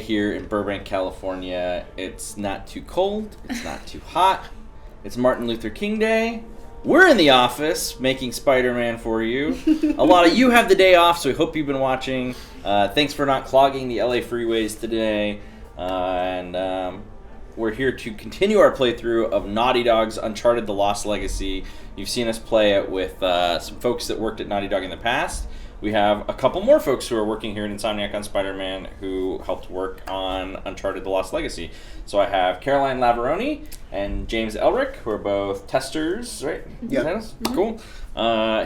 Here in Burbank, California. It's not too cold. It's not too hot. It's Martin Luther King Day. We're in the office making Spider-Man for you. A lot of you have the day off, so we hope you've been watching. Thanks for not clogging the LA freeways today. And we're here to continue our playthrough of Naughty Dog's Uncharted: The Lost Legacy. You've seen us play it with some folks that worked at Naughty Dog in the past. We have a couple more folks who are working here at Insomniac on Spider-Man who helped work on Uncharted: The Lost Legacy. So I have Caroline Lavaroni and James Elrick, who are both testers, right? Yeah. Mm-hmm. Cool.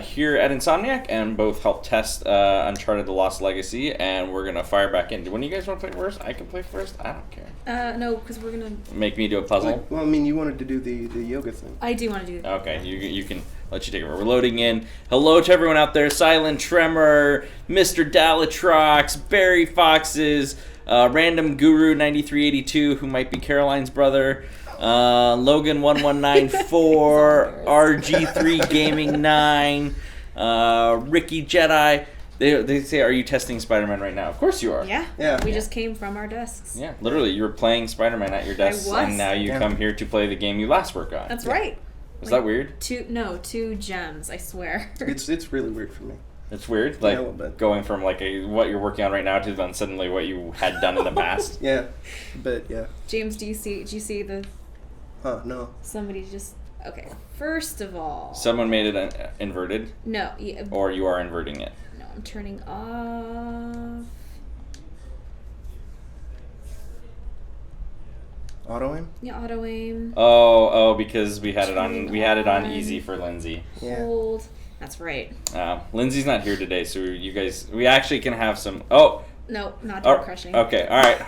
Here at Insomniac, and both helped test Uncharted: The Lost Legacy, and we're going to fire back in. When do you guys want to play first? I can play first? I don't care. No, because we're going to... Make me do a puzzle? Well, I mean, you wanted to do the yoga thing. I do want to do that. Okay, you can... Let you take it over. We're loading in. Hello to everyone out there. Silent Tremor, Mr. Dalatrox, Barry Foxes, Random Guru 9382, who might be Caroline's brother, Logan 1194, RG3 Gaming 9, Ricky Jedi. They say, are you testing Spider-Man right now? Of course you are. Yeah. We just came from our desks. Yeah, literally, you were playing Spider-Man at your desk, and now you come here to play the game you last worked on. That's right. Is that weird? 2 gems, I swear. It's really weird for me. It's weird, a little bit. Going from what you're working on right now to then suddenly what you had done in the past. Yeah, but yeah. James, did you see the? No. Somebody just okay. First of all, Someone made it inverted. No. Or you are inverting it. No, I'm turning off. Auto aim? Yeah, auto aim. Oh, because we had it on easy for Lindsay. Yeah. Hold. That's right. Lindsay's not here today, so we actually can have some. Oh. No, not door crushing. Okay, all right.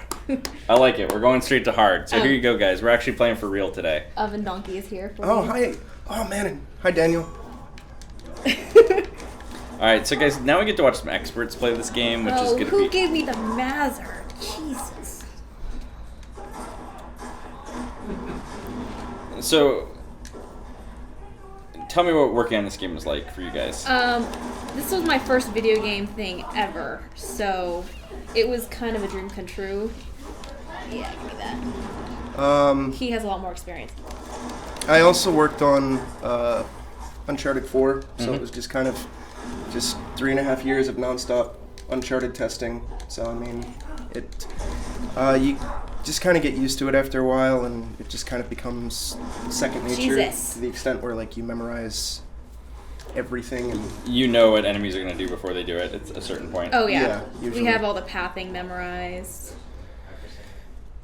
I like it. We're going straight to hard. So here you go, guys. We're actually playing for real today. Oven Donkey is here. For Hi. Oh man. Hi, Daniel. All right, so guys, now we get to watch some experts play this game, which is going to be. Who gave me the Mazzer? Jesus. So, tell me what working on this game was like for you guys. This was my first video game thing ever, so it was kind of a dream come true. Yeah, give me that. He has a lot more experience. I also worked on Uncharted 4, so it was just kind of 3.5 years of nonstop Uncharted testing. So I mean, you just kind of get used to it after a while, and it just kind of becomes second nature to the extent where like you memorize everything and you know what enemies are going to do before they do it at a certain point. Oh yeah, usually. We have all the pathing memorized.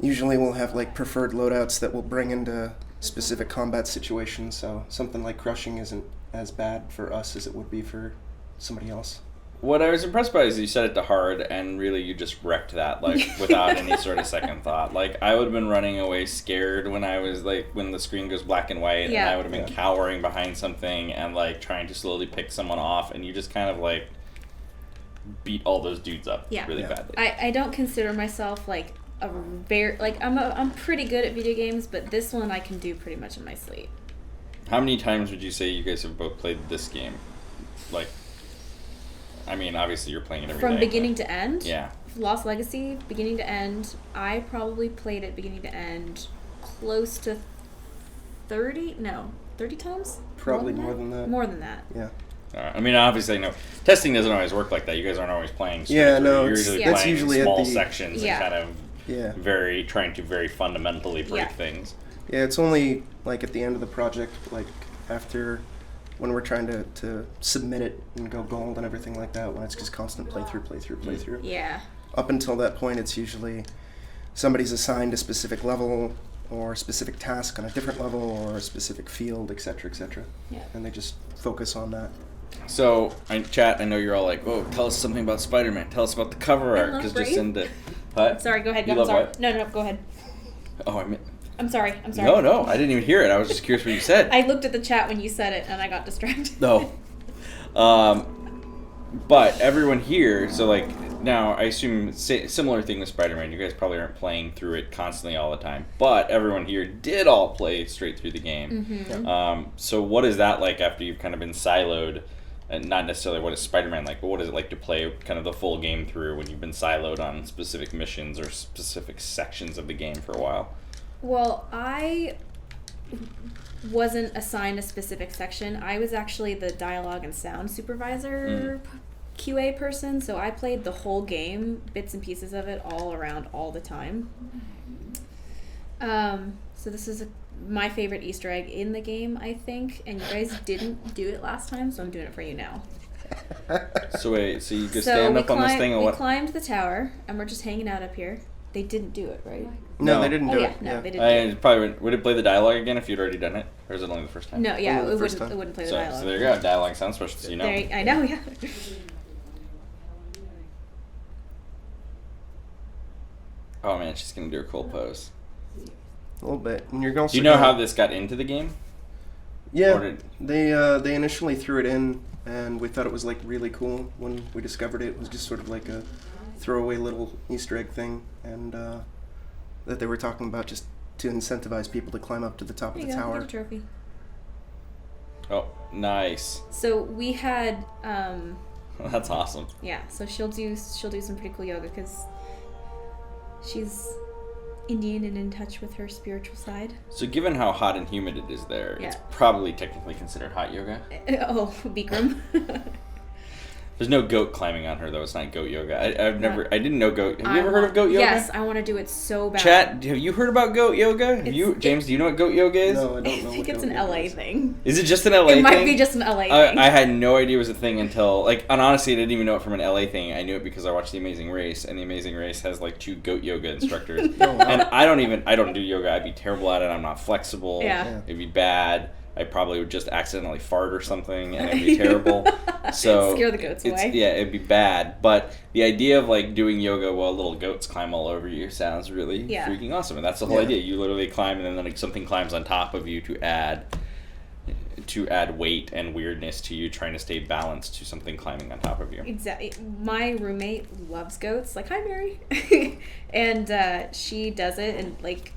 Usually we'll have like preferred loadouts that we'll bring into specific combat situations, so something like crushing isn't as bad for us as it would be for somebody else. What I was impressed by is you set it to hard, and really you just wrecked that, like, without any sort of second thought. Like, I would have been running away scared when I was, like, when the screen goes black and white, and I would have been cowering behind something and, like, trying to slowly pick someone off, and you just kind of, like, beat all those dudes up really badly. I don't consider myself, like, a very, like, I'm pretty good at video games, but this one I can do pretty much in my sleep. How many times would you say you guys have both played this game? Like, I mean, obviously you're playing it every day. From beginning to end? Yeah. Lost Legacy, beginning to end. I probably played it beginning to end close to 30 times? Probably more than that. More than that. Yeah. I mean, obviously, no. Testing doesn't always work like that. You guys aren't always playing. Yeah, no. You're usually that's playing usually small at the sections and kind of trying to very fundamentally break things. Yeah, it's only like at the end of the project, like after when we're trying to submit it and go gold and everything like that, when it's just constant playthrough. Yeah. Up until that point, it's usually somebody's assigned a specific level or a specific task on a different level or a specific field, etc., etc. Yeah. And they just focus on that. So, chat, I know you're all like, oh, tell us something about Spider-Man. Tell us about the cover art. Because just in the... What? Sorry, go ahead. You I'm love sorry. what? No, go ahead. Oh, I mean... I'm sorry. No, I didn't even hear it. I was just curious what you said. I looked at the chat when you said it, and I got distracted. No. But everyone here, so like, now I assume similar thing with Spider-Man. You guys probably aren't playing through it constantly all the time. But everyone here did all play straight through the game. Mm-hmm. So what is that like after you've kind of been siloed And not necessarily what is Spider-Man like, but what is it like to play kind of the full game through when you've been siloed on specific missions or specific sections of the game for a while? Well, I wasn't assigned a specific section. I was actually the dialogue and sound supervisor QA person, so I played the whole game, bits and pieces of it, all around all the time. So this is my favorite Easter egg in the game, I think, and you guys didn't do it last time, so I'm doing it for you now. So wait, so you just stand up on this thing and we what? climbed the tower, and we're just hanging out up here. They didn't do it, right? No, they didn't do it. No, they didn't do it. Probably would it play the dialogue again if you'd already done it, or is it only the first time? No, yeah, Only it the first time. wouldn't play the So dialogue. there you go, dialogue sound specialist, you know. I know, yeah. Oh man, she's gonna do a cool pose. A little bit. And you're also Do you know how this got into the game? Yeah, they initially threw it in, and we thought it was like really cool when we discovered it. It was just sort of like a throwaway little Easter egg thing, and that they were talking about just to incentivize people to climb up to the top of the tower. Get a trophy. Oh, nice. So we had, That's awesome. yeah. So she'll do some pretty cool yoga because she's Indian and in touch with her spiritual side. So given how hot and humid it is there, Yeah. it's probably technically considered hot yoga. Oh, Bikram. There's no goat climbing on her though. It's not goat yoga. I didn't know goat. Have you ever heard of goat yoga? Yes, I want to do it so bad. Chat, have you heard about goat yoga? James, do you know what goat yoga is? No, I don't know. I think what it's an that LA is. thing. Is it just an LA thing? It might be just an LA thing. I had no idea it was a thing until, and honestly, I didn't even know it from an LA thing. I knew it because I watched The Amazing Race, and The Amazing Race has like 2 goat yoga instructors. Oh, wow. And I don't do yoga. I'd be terrible at it. I'm not flexible. Yeah. It'd be bad. I probably would just accidentally fart or something, and it'd be terrible. So scare the goats away. Yeah, it'd be bad. But the idea of like doing yoga while little goats climb all over you sounds really freaking awesome. And that's the whole idea. You literally climb, and then like something climbs on top of you to add weight and weirdness to you trying to stay balanced to something climbing on top of you. Exactly. My roommate loves goats. Like, hi, Mary. And she does it,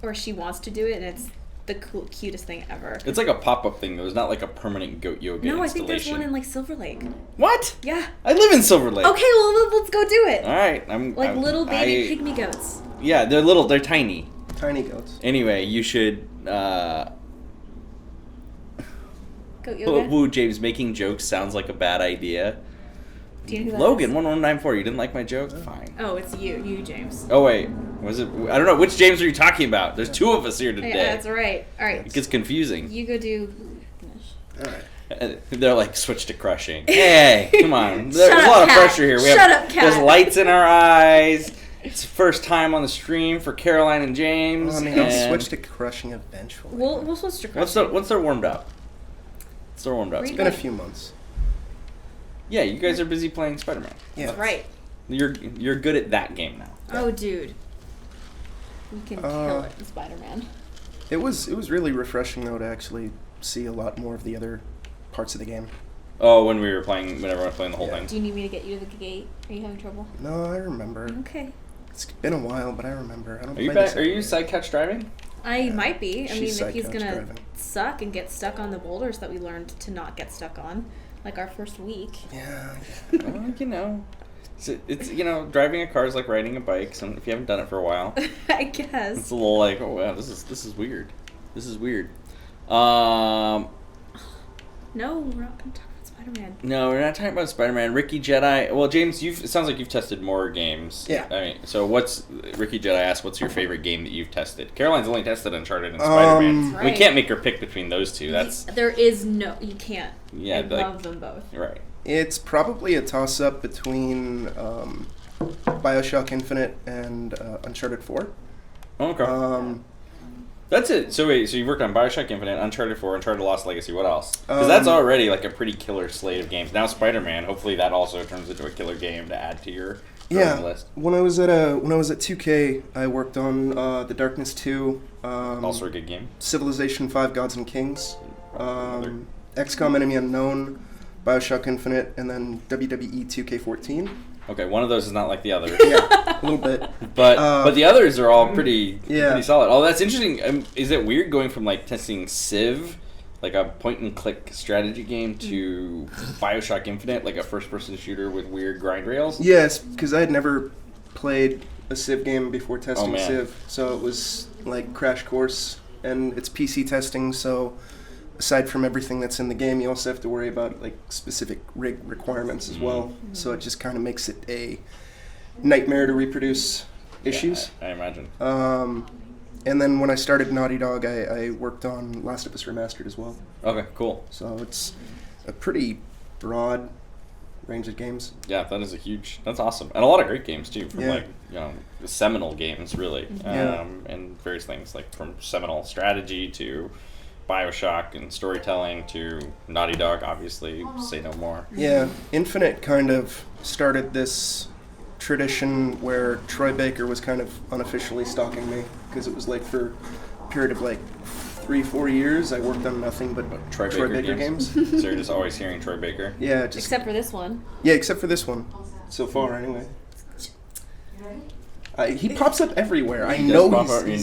or she wants to do it, and it's the cutest thing ever. It's like a pop-up thing, though. It's not like a permanent goat yoga No, I installation. think there's one in like Silver Lake. What? Yeah. I live in Silver Lake. Okay, well let's go do it. All right. Little baby pygmy goats. Yeah, they're little. They're tiny. Tiny goats. Anyway, you should. Goat yoga. Woo, James, making jokes sounds like a bad idea. Do you know who that Logan, is? 1194. You didn't like my joke? Fine. Oh, it's you, James. Oh wait, was it? I don't know. Which James are you talking about? There's 2 of us here today. Yeah, that's right. All right. It gets confusing. You go do. All right. They're like, switch to crushing. Hey, come on. There's Shut a up, lot of Kat. pressure here. Shut up, Kat. There's lights in our eyes. It's the first time on the stream for Caroline and James. Well, I mean, I'll and switch to crushing eventually. We'll switch to crushing. Once they're warmed up. It's been a few months. Yeah, you guys are busy playing Spider-Man. Yeah. That's right. You're good at that game now. Oh, dude. We can kill it in Spider-Man. It was really refreshing though to actually see a lot more of the other parts of the game. Oh, when everyone was playing the whole thing. Do you need me to get you to the gate? Are you having trouble? No, I remember. Okay. It's been a while, but I remember. I don't. Are you play this Are you anymore. side catch driving? I might be. I mean, She's if he's side-couch gonna driving. suck and get stuck on the boulders that we learned to not get stuck on, like our first week. Yeah. Well, it's driving a car is like riding a bike. So if you haven't done it for a while, I guess. it's a little like, oh wow, this is weird. This is weird. No, No, we're not gonna talk about Spider-Man. we're not talking about Spider-Man. Ricky Jedi. Well, James, it sounds like you've tested more games. Yeah. I mean, so Ricky Jedi asked, what's your favorite game that you've tested? Caroline's only tested Uncharted and Spider-Man. That's We right. can't make her pick between those two. That's You can't. Yeah, I like- love them both. right. It's probably a toss-up between BioShock Infinite and Uncharted 4. Okay. That's it. So wait, so you worked on BioShock Infinite, Uncharted 4, Uncharted Lost Legacy. What else? Because that's already like a pretty killer slate of games. Now Spider-Man. Hopefully that also turns into a killer game to add to your list. When I was at 2K, I worked on The Darkness 2, Also a good game. Civilization 5: Gods and Kings, XCOM: Enemy Unknown, BioShock Infinite, and then WWE 2K14. Okay, one of those is not like the other. Yeah, a little bit. But the others are all pretty Yeah. solid. Oh, that's interesting. Is it weird going from like testing Civ, like a point-and-click strategy game to Bioshock Infinite, like a first-person shooter with weird grind rails? Yes, because I had never played a Civ game before testing man. Civ, so it was like crash course, and it's PC testing, so aside from everything that's in the game, you also have to worry about like specific rig requirements as well, so it just kind of makes it a nightmare to reproduce issues. Yeah, I imagine. And then when I started Naughty Dog, I worked on Last of Us Remastered as well. Okay, cool. So it's a pretty broad range of games. Yeah, that's awesome. And a lot of great games, too, from, Yeah. like, you know, seminal games, really. Yeah. And various things, like from seminal strategy to Bioshock and storytelling to Naughty Dog, obviously, say no more. Yeah, Infinite kind of started this tradition where Troy Baker was kind of unofficially stalking me, because it was like for a period of like 3-4 years I worked on nothing but Troy Baker games. So you're just always hearing Troy Baker? Yeah, just Except for this one. yeah, except for this one. So far, anyway. He pops up everywhere. I know You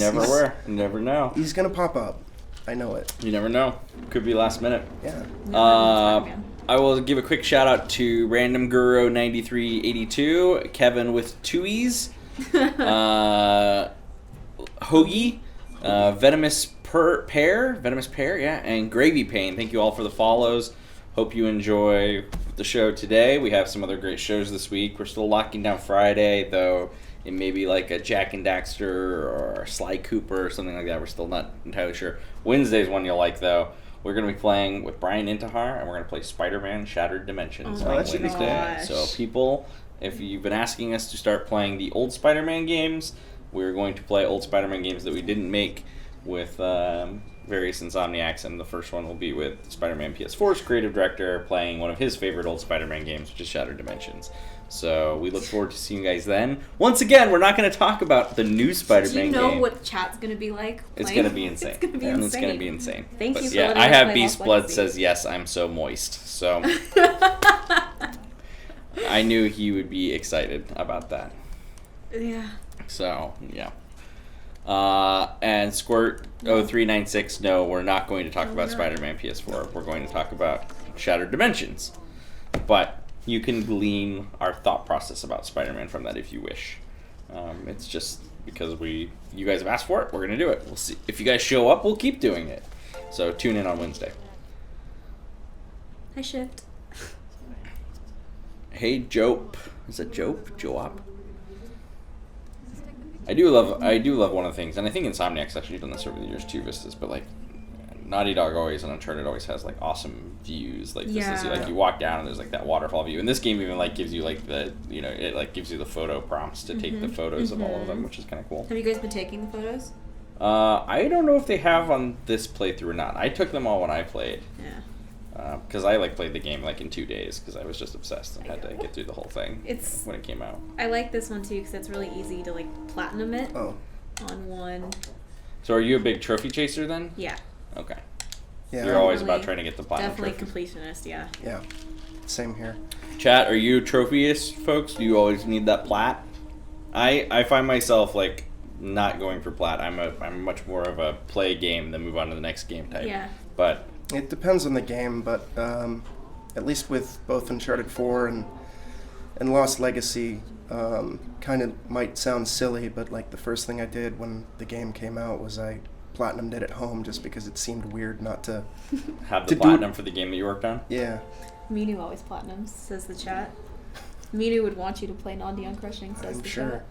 never know. He's gonna pop up. I know it. You never know. Could be last minute. Yeah. Spider-Man. I will give a quick shout out to Random Guru 9382, Kevin with 2 E's, Hoagie, Venomous Pear, yeah, and Gravy Pain. Thank you all for the follows. Hope you enjoy the show today. We have some other great shows this week. We're still locking down Friday, though it may be like a Jack and Daxter or Sly Cooper or something like that. We're still not entirely sure. Wednesday's one you'll like, though. We're going to be playing with Brian Intihar, and we're going to play Spider-Man Shattered Dimensions on that should be Wednesday. cool. So people, if you've been asking us to start playing the old Spider-Man games, we're going to play old Spider-Man games that we didn't make with various Insomniacs, and the first one will be with Spider-Man PS4's creative director playing one of his favorite old Spider-Man games, which is Shattered Dimensions. So we look forward to seeing you guys then. Once again, we're not going to talk about the new Spider-Man game. Do you know what chat's going to be like? It's going to be insane. It's going to be It's insane. going to be insane. Thank But you for yeah, letting I us have play Beast Lost Blood Legacy. says yes, I'm so moist. So I knew he would be excited about that. Yeah. So, yeah. And Squirt 0396, no, we're not going to talk about Spider-Man PS4. We're going to talk about Shattered Dimensions. But you can glean our thought process about Spider-Man from that if you wish. It's just because you guys have asked for it, we're going to do it. We'll see. If you guys show up, we'll keep doing it. So tune in on Wednesday. Hi, Shift. Hey, Jope. Is it Jope? Joop? I do love one of the things, and I think Insomniac's actually done this over the years too, Vistas, but like Naughty Dog always and Uncharted always has like awesome views. Like this is like you walk down and there's like that waterfall view. And this game even like gives you like the it like gives you the photo prompts to take the photos of all of them, which is kinda cool. Have you guys been taking the photos? I don't know if they have on this playthrough or not. I took them all when I played. Yeah. Because I like played the game like in 2 days because I was just obsessed and had to get through the whole thing when it came out. I like this one too because it's really easy to like platinum it Oh. on one. So are you a big trophy chaser then? Yeah. Okay. Yeah. You're always Definitely- about trying to get the platinum Definitely trophies. completionist. Yeah. Yeah. Same here. Chat, are you trophyists, folks? Do you always need that plat? I find myself like not going for plat. I'm much more of a play game than move on to the next game type. Yeah. But It depends on the game, but at least with both Uncharted 4 and Lost Legacy, kind of might sound silly, but like the first thing I did when the game came out was I platinumed it at home just because it seemed weird not to. have To the do- platinum for the game that you worked on? Yeah. Minu always platinums, says the chat. Minu would want you to play Non-Dion Crushing, says I'm the sure. chat.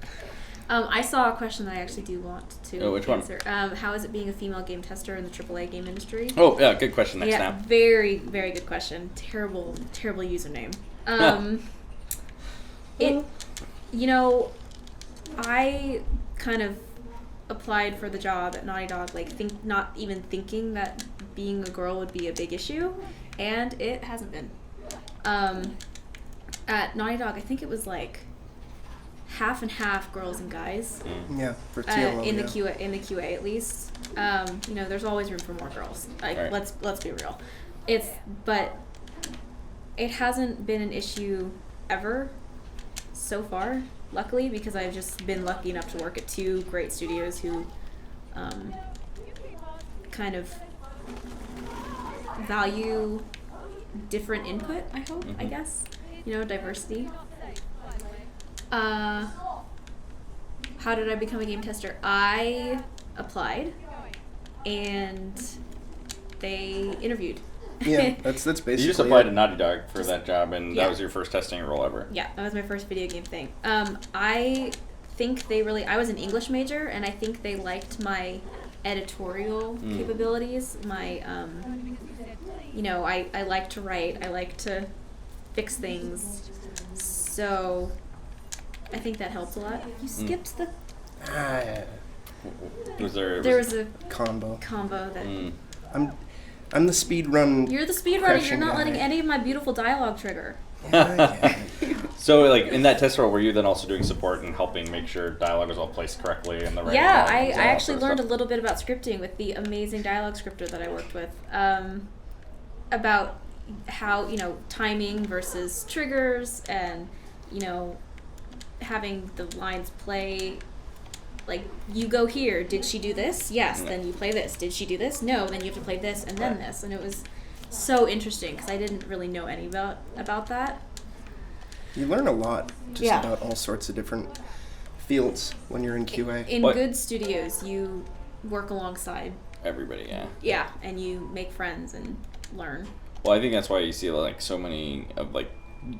I saw a question that I actually do want to Oh, which one? answer. How is it being a female game tester in the AAA game industry? Oh, yeah, good question. Next Yeah, now. very, very good question. Terrible, terrible username. I kind of applied for the job at Naughty Dog, not even thinking that being a girl would be a big issue, and it hasn't been. At Naughty Dog, I think it was like half and half girls and guys. Yeah, for TLO, in the yeah. QA at least. There's always room for more girls. Like Right. let's be real. But it hasn't been an issue ever so far, luckily, because I've just been lucky enough to work at 2 great studios who kind of value different input, I hope, I guess. Diversity. How did I become a game tester? I applied, and they interviewed. Yeah, that's basically. You just applied to Naughty Dog for that job, and Yeah. that was your first testing role ever. Yeah, that was my first video game thing. I think I was an English major, and I think they liked my editorial capabilities. My, I like to write. I like to fix things. So I think that helped a lot. You skipped the... There was a combo that... I'm the speed run. You're the speedrunner. You're not guy. letting any of my beautiful dialogue trigger. So, like, in that test role, were you then also doing support and helping make sure dialogue is all placed correctly and the right? Yeah, I actually learned a little bit about scripting with the amazing dialogue scripter that I worked with, about how, timing versus triggers and, having the lines play. Like, you go here, did she do this? Yes, then you play this. Did she do this? No, then you have to play this and then this. And it was so interesting because I didn't really know any about that. You learn a lot about all sorts of different fields when you're in QA. In good studios, you work alongside everybody, yeah. Yeah, and you make friends and learn. Well, I think that's why you see, like, so many of, like,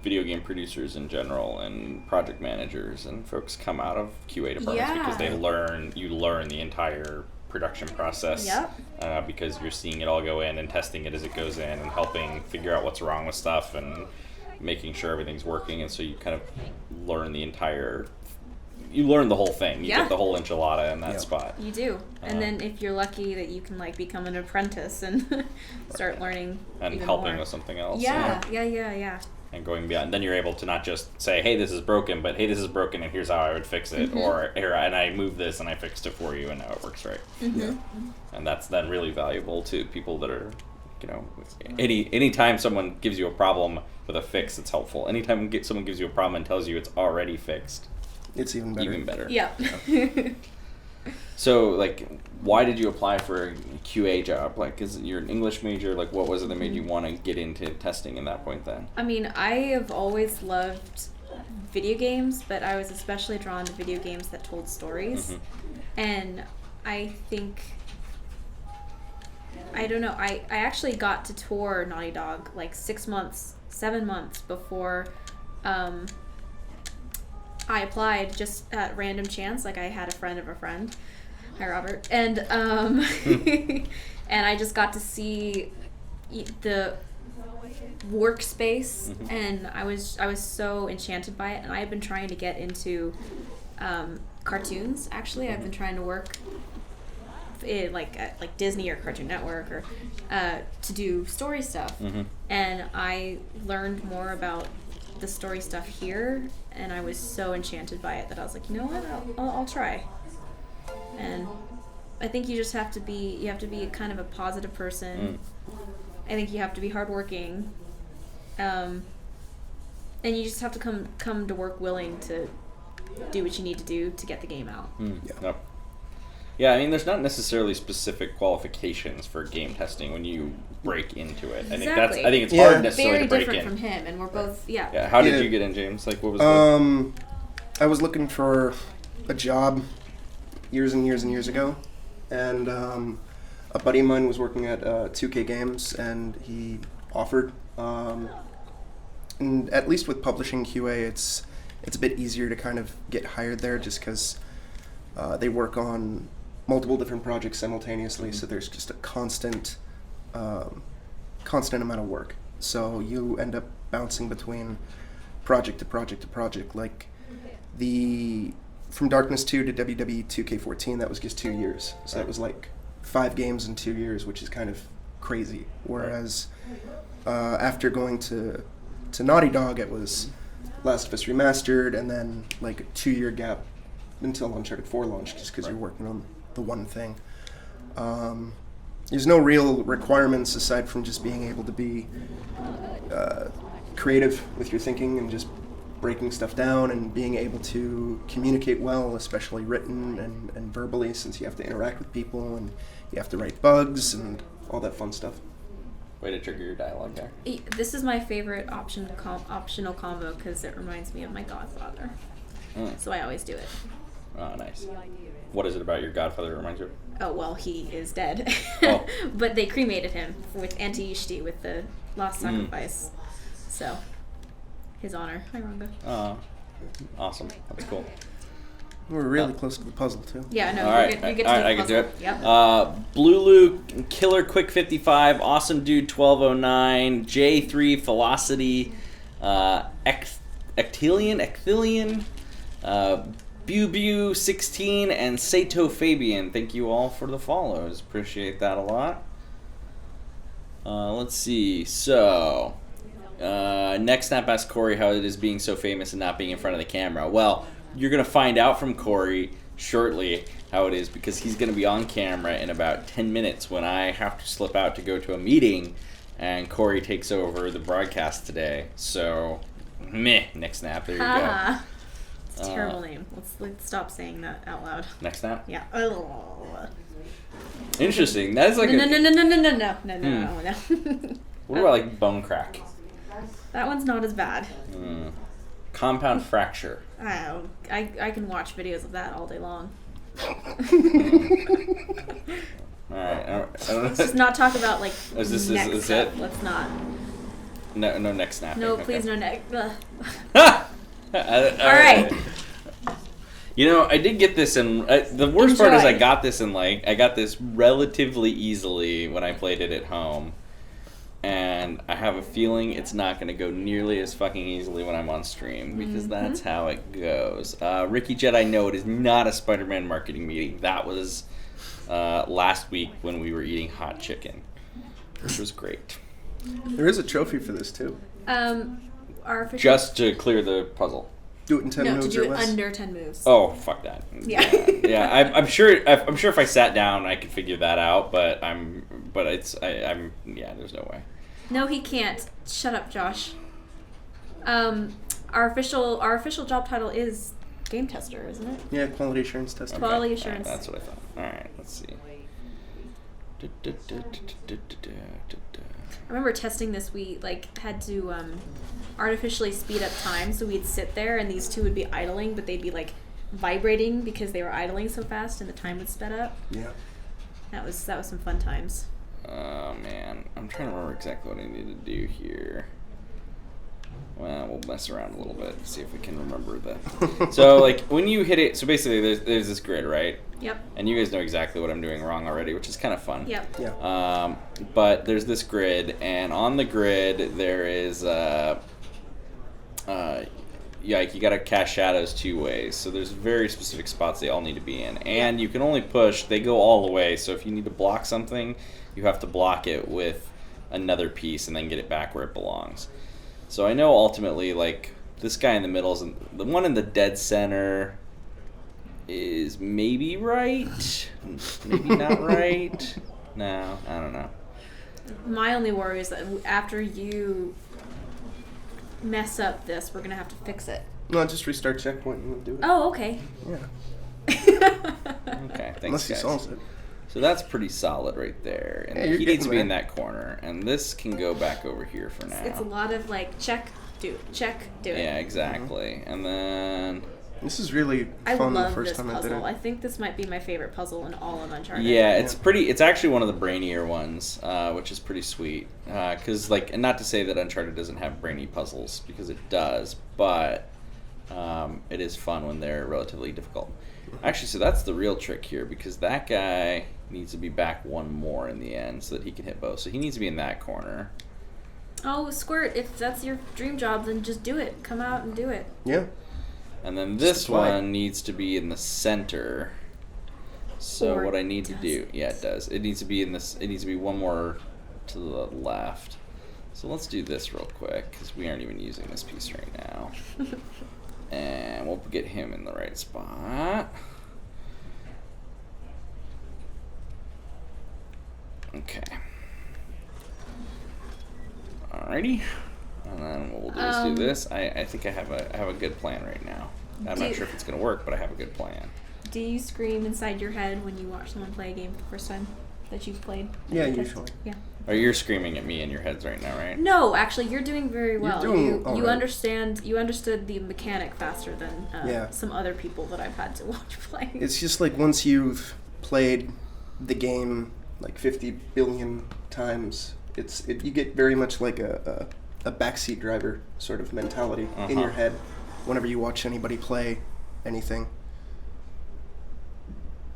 video game producers in general and project managers and folks come out of QA departments because you learn the entire production process. Yep. Because you're seeing it all go in and testing it as it goes in and helping figure out what's wrong with stuff and making sure everything's working, and so you kind of learn the whole thing. You get the whole enchilada in that spot. You do. And then if you're lucky that you can, like, become an apprentice and start learning and even helping more. with something else. Yeah. And going beyond, then you're able to not just say, "Hey, this is broken," but "Hey, this is broken, and here's how I would fix it," or "Here, and I moved this and I fixed it for you, and now it works right." And that's then really valuable to people that are, anytime someone gives you a problem with a fix, it's helpful. Anytime someone gives you a problem and tells you it's already fixed, it's even better. Yeah. So, like, why did you apply for a QA job? Like, is you're an English major? Like, what was it that made you want to get into testing in that point then? I mean, I have always loved video games, but I was especially drawn to video games that told stories. And I think, I don't know, I actually got to tour Naughty Dog like 7 months before I applied, just at random chance. Like, I had a friend of a friend. Hi, Robert. And and I just got to see the workspace, and I was so enchanted by it. And I had been trying to get into cartoons. Actually, I've been trying to work at Disney or Cartoon Network or to do story stuff. And I learned more about the story stuff here, and I was so enchanted by it that I was like, you know what, I'll try. And I think you just have to be kind of a positive person. I think you have to be hardworking, and you just have to come to work willing to do what you need to do to get the game out. Yeah, I mean, there's not necessarily specific qualifications for game testing when you break into it. Exactly. I think it's hard necessarily very to break different in. from him, and we're both Yeah. How did you get in, James? Like, what was I was looking for a job years and years and years ago, and a buddy of mine was working at 2K Games, and he offered. And at least with publishing QA, it's a bit easier to kind of get hired there, just because they work on multiple different projects simultaneously, so there's just a constant amount of work. So you end up bouncing between project to project to project. Like from Darkness 2 to WWE 2K14, that was just 2 years. So that was like 5 games in 2 years, which is kind of crazy. Whereas after going to Naughty Dog, it was Last of Us Remastered, and then like a 2-year gap until Uncharted 4 launched, just because you're working on the one thing. There's no real requirements aside from just being able to be creative with your thinking and just breaking stuff down and being able to communicate well, especially written and verbally, since you have to interact with people and you have to write bugs and all that fun stuff. Way to trigger your dialogue there. This is my favorite optional combo because it reminds me of my godfather. So I always do it. Oh, nice. What is it about your godfather that reminds you of? Oh, well, he is dead. Oh. But they cremated him with Anti-Ishti, with the last sacrifice. So, his honor. Hi, Rhonda. Awesome. That's cool. We're really close to the puzzle, too. Yeah, no, All right. you get to do the I can do puzzle. it. Yep. Blue Luke, Killer Quick 55, Awesome Dude 1209, J3 Velocity, Ecthelion, Bew 16, and Sato Fabian. Thank you all for the follows. Appreciate that a lot. Let's see. So, Next Snap asked Corey how it is being so famous and not being in front of the camera. Well, you're going to find out from Corey shortly how it is, because he's going to be on camera in about 10 minutes when I have to slip out to go to a meeting, and Corey takes over the broadcast today. So, Next Snap. There you go. It's a terrible name. Let's stop saying that out loud. Next Snap? Yeah. Interesting. That's like No. What about like Bone Crack? That one's not as bad. Compound Fracture. I can watch videos of that all day long. Alright. Let's just not talk about like Is neck stuff. it? Let's not. No neck snapping. No, Okay. please no neck. All right. You know, I did get this in. The worst part is I Enjoy. got this relatively easily when I played it at home, and I have a feeling it's not going to go nearly as fucking easily when I'm on stream, because that's how it goes. Ricky Jedi, no, it is not a Spider-Man marketing meeting. That was last week when we were eating hot chicken, which was great. There is a trophy for this, too. Our official. Just to clear the puzzle. Do it in 10 No, moves to do or it less. under 10 moves. Oh, fuck that. Yeah. I'm sure if I sat down I could figure that out, but there's no way. No, he can't. Shut up, Josh. Our official job title is game tester, isn't it? Yeah, quality assurance testing. Okay. Quality All right, assurance. that's what I thought. All right, let's see. I remember testing this. We had to artificially speed up time, so we'd sit there and these two would be idling, but they'd be like vibrating because they were idling so fast and the time would sped up. Yeah. That was some fun times. Oh man, I'm trying to remember exactly what I need to do here. Well, we'll mess around a little bit, see if we can remember that. So, like, when you hit it, so basically there's this grid, right? Yep. And you guys know exactly what I'm doing wrong already, which is kind of fun. Yep. Yeah. But there's this grid, and on the grid there is, you gotta cast shadows 2 ways. So there's very specific spots they all need to be in. And you can only push, they go all the way, so if you need to block something, you have to block it with another piece and then get it back where it belongs. So I know ultimately, like, this guy in the middle, the one in the dead center is maybe right, maybe not right. No, I don't know. My only worry is that after you mess up this, we're gonna have to fix it. No, just restart checkpoint and we'll do it. Oh, okay. Yeah. Okay, thanks, Unless he guys. solves it. So that's pretty solid right there. And Yeah, you're he needs to be getting in that corner. And this can go back over here for now. It's a lot of like check, do it. Yeah, exactly. And then... This is really I fun the love first this time I did puzzle. it. I think this might be my favorite puzzle in all of Uncharted. Yeah, it's actually one of the brainier ones, which is pretty sweet. Because, like, and not to say that Uncharted doesn't have brainy puzzles, because it does, but it is fun when they're relatively difficult. Actually, so that's the real trick here, because that guy needs to be back one more in the end so that he can hit both. So he needs to be in that corner. Oh, Squirt, if that's your dream job, then just do it. Come out and do it. Yeah. And then this apply. one needs to be in the center. So Or what I need to do, does yeah, it does. It needs to be in this. It needs to be one more to the left. So let's do this real quick because we aren't even using this piece right now. And we'll get him in the right spot. Okay. Alrighty. And then what we'll do is do this. I think I have a good plan right now. I'm not sure if it's gonna work, but I have a good plan. Do you scream inside your head when you watch someone play a game for the first time that you've played? Yeah, Test- usually. Yeah. Or you're screaming at me in your heads right now, right? No, actually, you're doing very well. doing all you right. understood the mechanic faster than some other people that I've had to watch play. It's just like once you've played the game like 50 billion times, you get very much like a backseat driver sort of mentality in your head whenever you watch anybody play anything.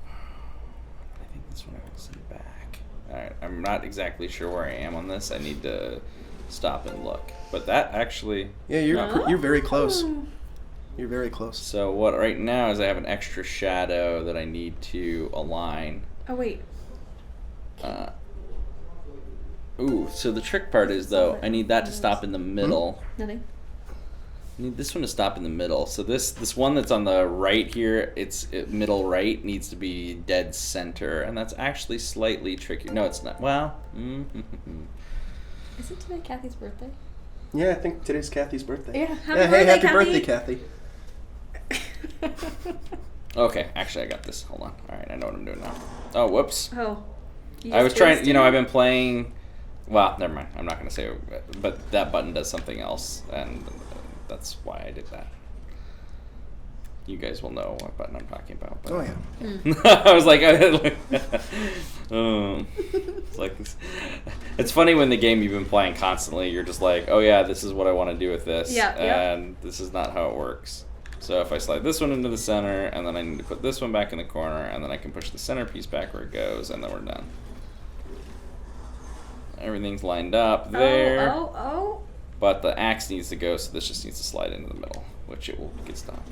I think this one I will send back. Alright, I'm not exactly sure where I am on this. I need to stop and look. But that actually... Yeah, you're very close. You're very close. So what right now is I have an extra shadow that I need to align. Oh, wait. So the trick part is, though, I need that to stop in the middle. Nothing. I need this one to stop in the middle. So this one that's on the right here, middle right, needs to be dead center. And that's actually slightly tricky. No, it's not. Well, Is it today Kathy's birthday? Yeah, I think today's Kathy's birthday. Yeah, Happy birthday, Kathy. Okay, actually I got this. Hold on. All right, I know what I'm doing now. Oh, whoops. Oh. I was trying, I've been playing, well, never mind. I'm not going to say it, but that button does something else, and that's why I did that. You guys will know what button I'm talking about. But. Oh, yeah. I was like, it's like this. It's funny when the game you've been playing constantly, you're just like, oh yeah, this is what I want to do with this, and this is not how it works. So if I slide this one into the center, and then I need to put this one back in the corner, and then I can push the centerpiece back where it goes, and then we're done. Everything's lined up there. Oh. But the axe needs to go, so this just needs to slide into the middle, which it will get stopped.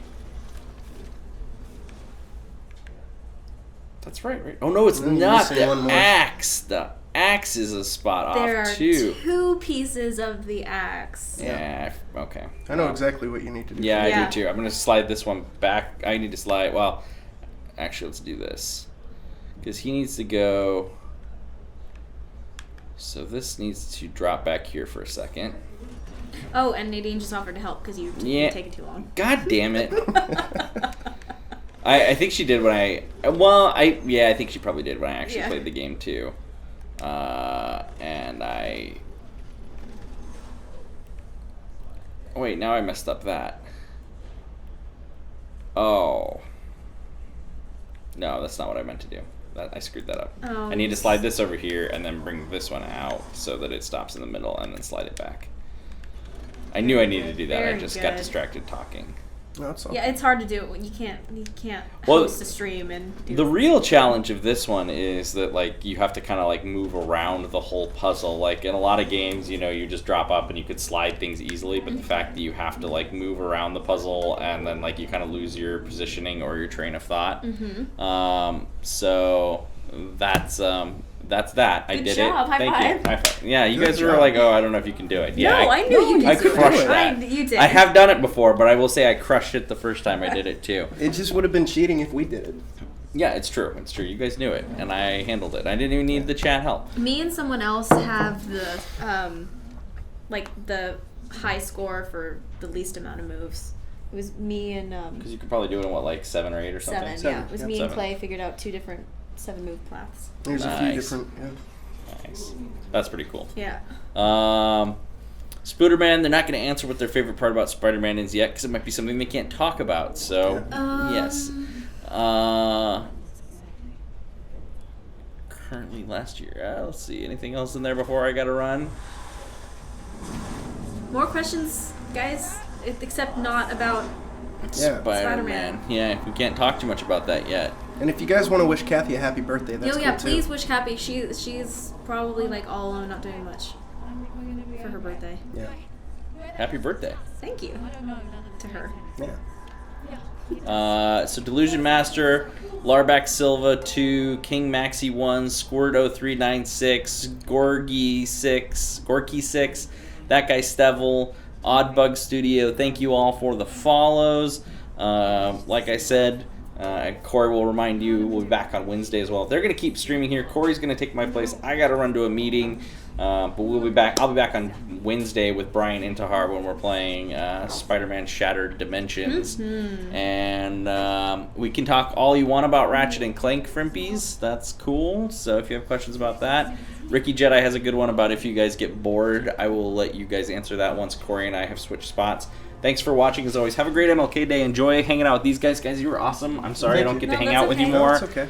That's right? Oh no, it's not the axe. The axe is a spot there off are too. Two pieces of the axe. Yeah. Okay. I know exactly what you need to do. Yeah, I do too. I'm gonna slide this one back. I need to slide. Well, actually, let's do this because he needs to go. So this needs to drop back here for a second. Oh, and Nadine just offered to help because you're taking too long. God damn it. I think she did when I think she probably did when I actually played the game too. And I... Oh, wait, now I messed up that. Oh. No, that's not what I meant to do. I screwed that up. Oh. I need to slide this over here and then bring this one out so that it stops in the middle and then slide it back. I knew I needed to do that. Very I just got distracted talking. No, it's all. Yeah, it's hard to do it when you can't host a stream and do the real challenge of this one is that like you have to kind of like move around the whole puzzle. Like in a lot of games, you just drop up and you could slide things easily, but the fact that you have to like move around the puzzle and then like you kind of lose your positioning or your train of thought. So that's that. I did job. it. High Thank five. you. High five. Yeah, you Good guys were job. like, oh, I don't know if you can do it. Yeah, No, I knew you I could do it. crushed that. You did. I have done it before, but I will say I crushed it the first time I did it too. It just would have been cheating if we did it. Yeah, it's true. It's true. You guys knew it, and I handled it. I didn't even need the chat help. Me and someone else have the the high score for the least amount of moves. It was me and Because you could probably do it in what, like 7 or 8 or something. seven. Yeah, it was Yep. me and 7. Clay figured out 2 different 7-move paths. There's a few Nice. different. Yeah. Nice. That's pretty cool. Yeah. Spooderman, they're not going to answer what their favorite part about Spider-Man is yet because it might be something they can't talk about. So, yes. Currently last year. Let's see. Anything else in there before I got to run? More questions, guys, except not about. Yeah. Spider-Man. Yeah, we can't talk too much about that yet. And if you guys want to wish Kathy a happy birthday, that's cool Please too. wish Kathy. She's probably like all alone, not doing much for her birthday. Yeah. Happy birthday. Thank you to her. Yeah. So Delusion Master, Larback Silva 2, King Maxi 1, Squirt 0396, Gorky 6, That Guy Stevel, Oddbug Studio. Thank you all for the follows. Like I said, And Corey will remind you, we'll be back on Wednesday as well. They're going to keep streaming here. Corey's going to take my place. I got to run to a meeting. But we'll be back. I'll be back on Wednesday with Brian Intihar when we're playing Spider-Man Shattered Dimensions. Mm-hmm. And we can talk all you want about Ratchet and Clank Frimpies. That's cool. So if you have questions about that. Ricky Jedi has a good one about if you guys get bored. I will let you guys answer that once Corey and I have switched spots. Thanks for watching, as always. Have a great MLK Day. Enjoy hanging out with these guys. Guys, you were awesome. I'm sorry I don't get to hang out with you more. No, it's okay.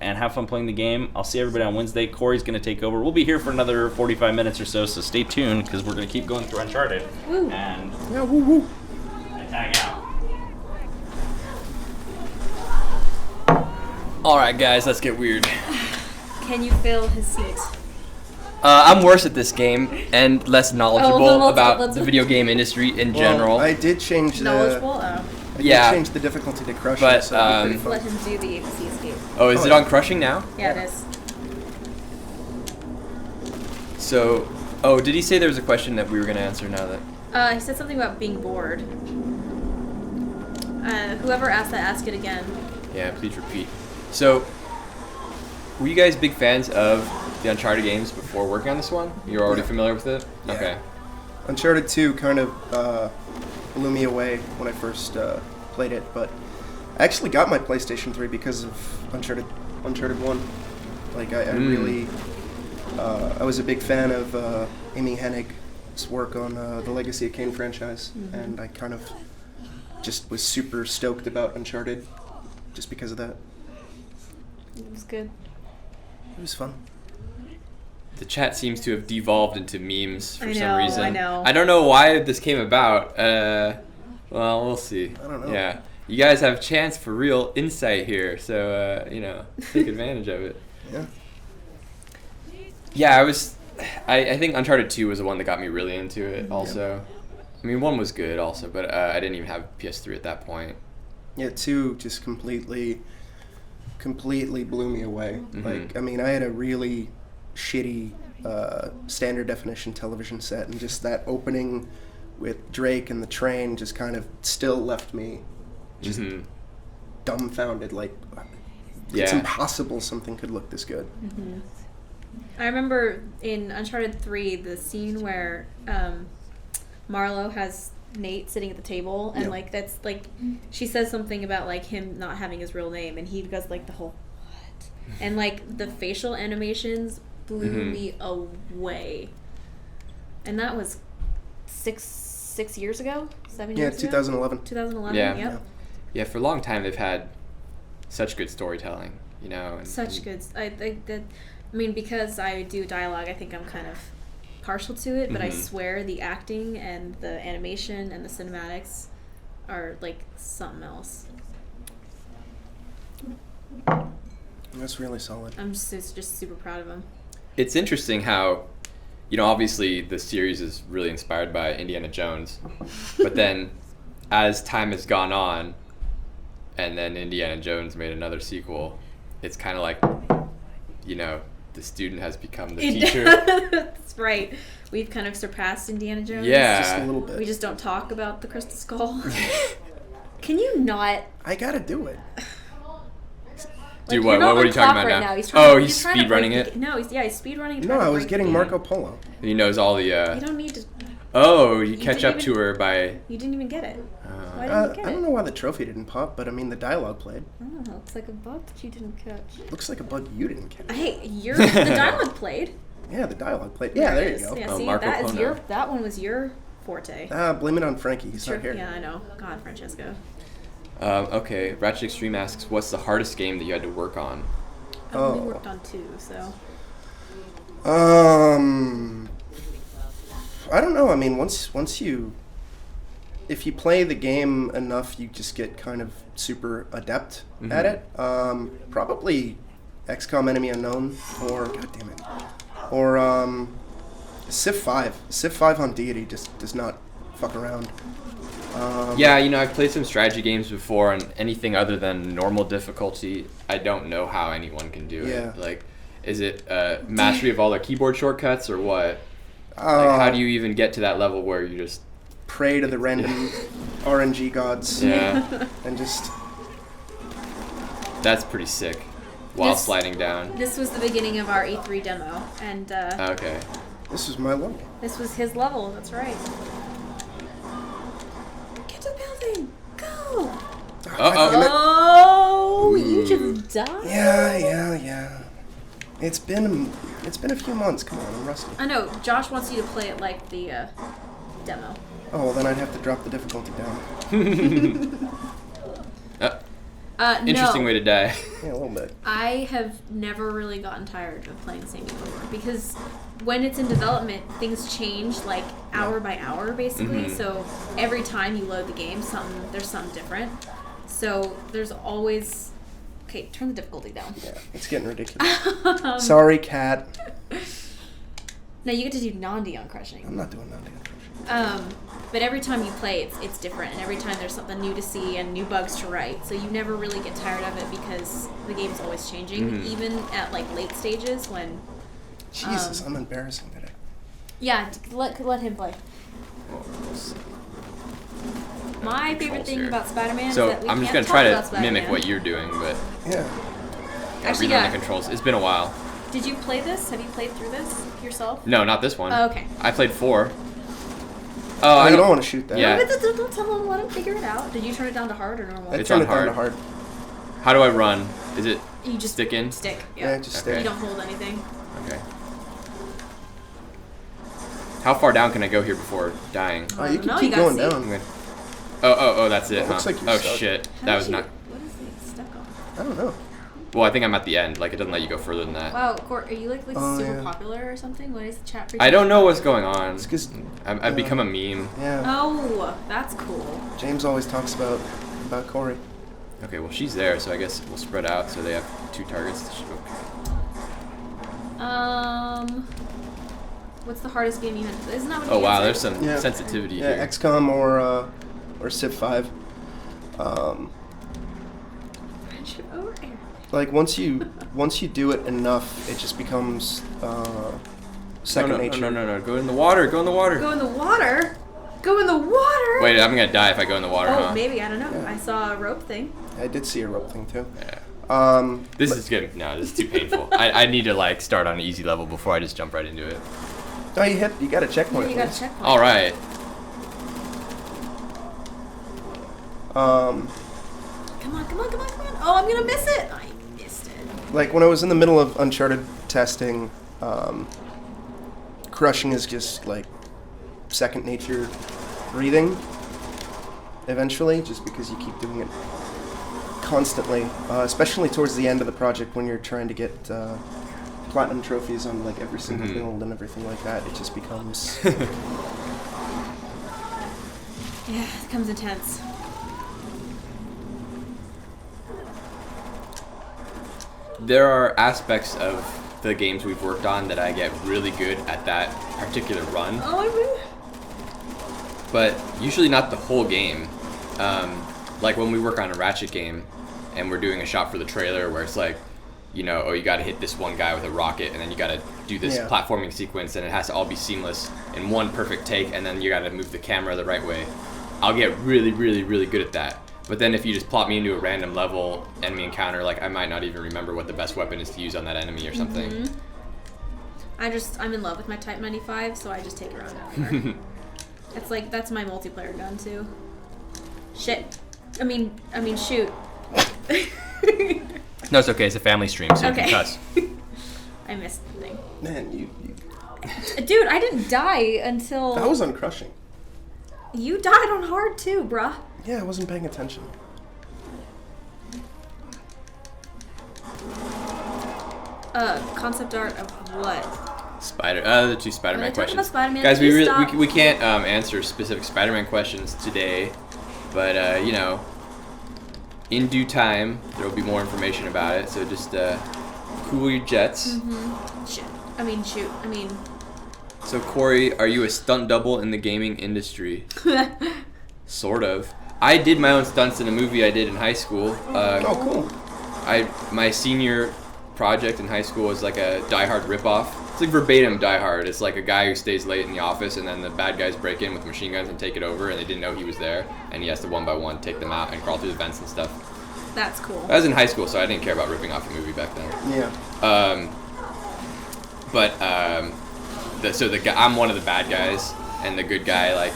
And have fun playing the game. I'll see everybody on Wednesday. Corey's going to take over. We'll be here for another 45 minutes or so stay tuned, because we're going to keep going through Uncharted. Woo. And Yeah, woo woo. I tag out. All right, guys, let's get weird. Can you fill his seat? I'm worse at this game and less knowledgeable well, about let's- the video game industry in general. I did change the. Knowledgeable? Oh. I did Yeah. change the difficulty to crush But, it, so it'd be pretty Let fun. him do the ABC escape. Oh, is Oh, it yeah. on crushing now? Yeah, it is. So, did he say there was a question that we were going to answer now that... He said something about being bored. Whoever asked that, ask it again. Yeah, please repeat. So, were you guys big fans of the Uncharted games before working on this one? You were already Yeah. familiar with it? Yeah. Okay. Uncharted 2 kind of blew me away when I first played it, but I actually got my PlayStation 3 because of Uncharted 1. Like, I really... I was a big fan of Amy Hennig's work on the Legacy of Kain franchise, and I kind of just was super stoked about Uncharted just because of that. It was good. It was fun. The chat seems to have devolved into memes for I some know, reason. I know. I don't know why this came about. Well, we'll see. I don't know. Yeah. You guys have chance for real insight here, so, take advantage of it. Yeah. Yeah, I think Uncharted 2 was the one that got me really into it also. I mean, 1 was good also, but I didn't even have PS3 at that point. Yeah, 2 just completely blew me away. Mhm. Like, I mean, I had a really shitty standard definition television set, and just that opening with Drake and the train just kind of still left me just Mhm. dumbfounded. Like, it's Yeah. impossible something could look this good. I remember in Uncharted 3, the scene where Marlo has Nate sitting at the table, and Yeah. that's she says something about him not having his real name, and he does the whole what, and the facial animations blew Mhm. me away, and that was six years ago, 7 Yeah, years ago. 2011. 2011. Yeah. Yep. Yeah, for a long time they've had such good storytelling, and Such good. I think that. I mean, because I do dialogue, I think I'm kind of partial to it, but I Mhm. swear the acting and the animation and the cinematics are something else. That's really solid. I'm just super proud of them. It's interesting how, obviously the series is really inspired by Indiana Jones, but then as time has gone on, and then Indiana Jones made another sequel, it's kind of like, the student has become the teacher. That's right. We've kind of surpassed Indiana Jones. Yeah. Just a little bit. We just don't talk about the Crystal Skull. Can you not? I gotta do it. Dude, You're not what are on you talking clock about right now? He's trying He's trying to speed running break it. No, he's speed running. No, I was getting Marco Polo. He knows all the. You don't need to. Oh, you catch didn't up to her by. You didn't even get it. Why didn't you I get don't it? know why the trophy didn't pop, but I mean, the dialogue played. Oh, it's like a bug that you didn't catch. Looks like a bug you didn't catch. Hey, the dialogue played. Yeah, the dialogue played. Yeah, there it you is. go. Yeah, Oh, see, Marco that is Polo. that one was your forte. Blame it on Frankie. He's Sure. not here. Yeah, I know. God, Francesco. Okay, Ratchet Extreme asks, what's the hardest game that you had to work on? I only Oh. worked on 2, so. I don't know. I mean, once you, if you play the game enough, you just get kind of super adept at it. Probably XCOM Enemy Unknown, or goddamn it, or Civ 5. Civ 5 on Deity just does not fuck around. Yeah, I've played some strategy games before, and anything other than normal difficulty, I don't know how anyone can do Yeah. it. Like, is it mastery of all the keyboard shortcuts, or what? Uh, How do you even get to that level where you just... Pray to the random RNG gods Yeah. and just That's pretty sick. While This- sliding down. This was the beginning of our E3 demo, and Okay. This is my level. this was his level. That's right. Get to the building. Go. Oh, you just died. Yeah. It's been a few months. Come on, I'm rusty. I know. Josh wants you to play it like the demo. Oh, well, then I'd have to drop the difficulty down. Interesting no. way to die. Yeah, a little bit. I have never really gotten tired of playing the same game over because when it's in development, things change like hour by hour, basically. Mhm. So every time you load the game, there's something different. So there's always. Okay, turn the difficulty down. Yeah, it's getting ridiculous. Sorry, cat. Now you get to do non-Dion crushing. I'm not doing nothing. But every time you play, it's different, and every time there's something new to see and new bugs to write. So you never really get tired of it because the game's always changing, Mhm. even at like late stages when. Jesus, I'm embarrassing today. Yeah, let him play. My favorite thing here. about Spider-Man So is that we I'm just can't gonna try talk about to mimic Spider-Man. what you're doing, but Yeah. Actually, read on yeah. the controls. It's been a while. Did you play this? Have you played through this yourself? No, not this one. Oh, okay. I played 4. Oh, I you don't want to shoot that. Yeah. No, but don't tell him. Let him figure it out. Did you turn it down to hard or normal? I It's turned on it down to hard. hard. How do I run? Is it You just stick in? Stick. Yeah, Yeah. just Okay. stay. You don't hold anything. Okay. How far down can I go here before dying? Oh, you No, can you keep gotta going see. I'm down. gonna- Oh, that's it, It huh? looks like you're oh stuck. shit. How That did was you- not. What is it stuck on? I don't know. Well, I think I'm at the end. Like, it doesn't let you go further than that. Wow, Court, are you like Oh, super yeah. popular or something? What is the chat? I don't know what's going on. It's because I've become a meme. yeah, Oh, that's cool. James always talks about Corey. Okay, well, she's there, so I guess we'll spread out so they have 2 targets to shoot. What's the hardest game you had? Isn't that what Oh, you wow, answered? there's some Yeah. sensitivity Yeah, here. XCOM or Civ 5. Friendship over air. Like once you do it enough, it just becomes second nature. No. Go in the water. Go in the water. Go in the water. Go in the water. Wait, I'm gonna die if I go in the water, Oh, huh? maybe I don't know. Yeah. I saw a rope thing. I did see a rope thing too. Yeah. But- This is good. No, this is too painful. I need to like start on an easy level before I just jump right into it. Oh, you got a Yeah, checkpoint. you got a please. checkpoint. All right. Um, Come on. Oh, I'm gonna miss it. I missed it. like when I was in the middle of Uncharted testing, crushing is just like second nature breathing. Eventually, just because you keep doing it constantly, especially towards the end of the project when you're trying to get platinum trophies on like every single Mhm. build and everything like that, it just becomes Yeah, it becomes intense. There are aspects of the games we've worked on that I get really good at that particular run, Oh, I really. but usually not the whole game. Like when we work on a Ratchet game and we're doing a shot for the trailer where it's like, you know, oh, you got to hit this one guy with a rocket and then you got to do this Yeah. platforming sequence and it has to all be seamless in one perfect take and then you got to move the camera the right way. I'll get really, really, really good at that. But then if you just plop me into a random level enemy encounter, like I might not even remember what the best weapon is to use on that enemy or something. Mm-hmm. I'm in love with my Type 95, so I just take it around everywhere. That's my multiplayer gun too. Shit. I mean, shoot. No, it's okay. It's a family stream, so you can Okay. cuss. I missed the thing. man. You Dude, I didn't die until that was on crushing. you died on hard too, bruh. Yeah, I wasn't paying attention. Concept art of what? The 2 Spider-Man Are they talking questions. about Spider-Man? Guys, Please stop. we can't answer specific Spider-Man questions today, but you know, in due time there will be more information about it. So just cool your jets. Shoot. So Corey, are you a stunt double in the gaming industry? Sort of. I did my own stunts in a movie I did in high school. Oh, cool. My senior project in high school was like a Die Hard ripoff. It's like verbatim Die Hard. It's like a guy who stays late in the office and then the bad guys break in with machine guns and take it over and they didn't know he was there and he has to one by one take them out and crawl through the vents and stuff. That's cool. I was in high school, so I didn't care about ripping off a movie back then. Yeah. So the guy, I'm one of the bad guys, and the good guy, like,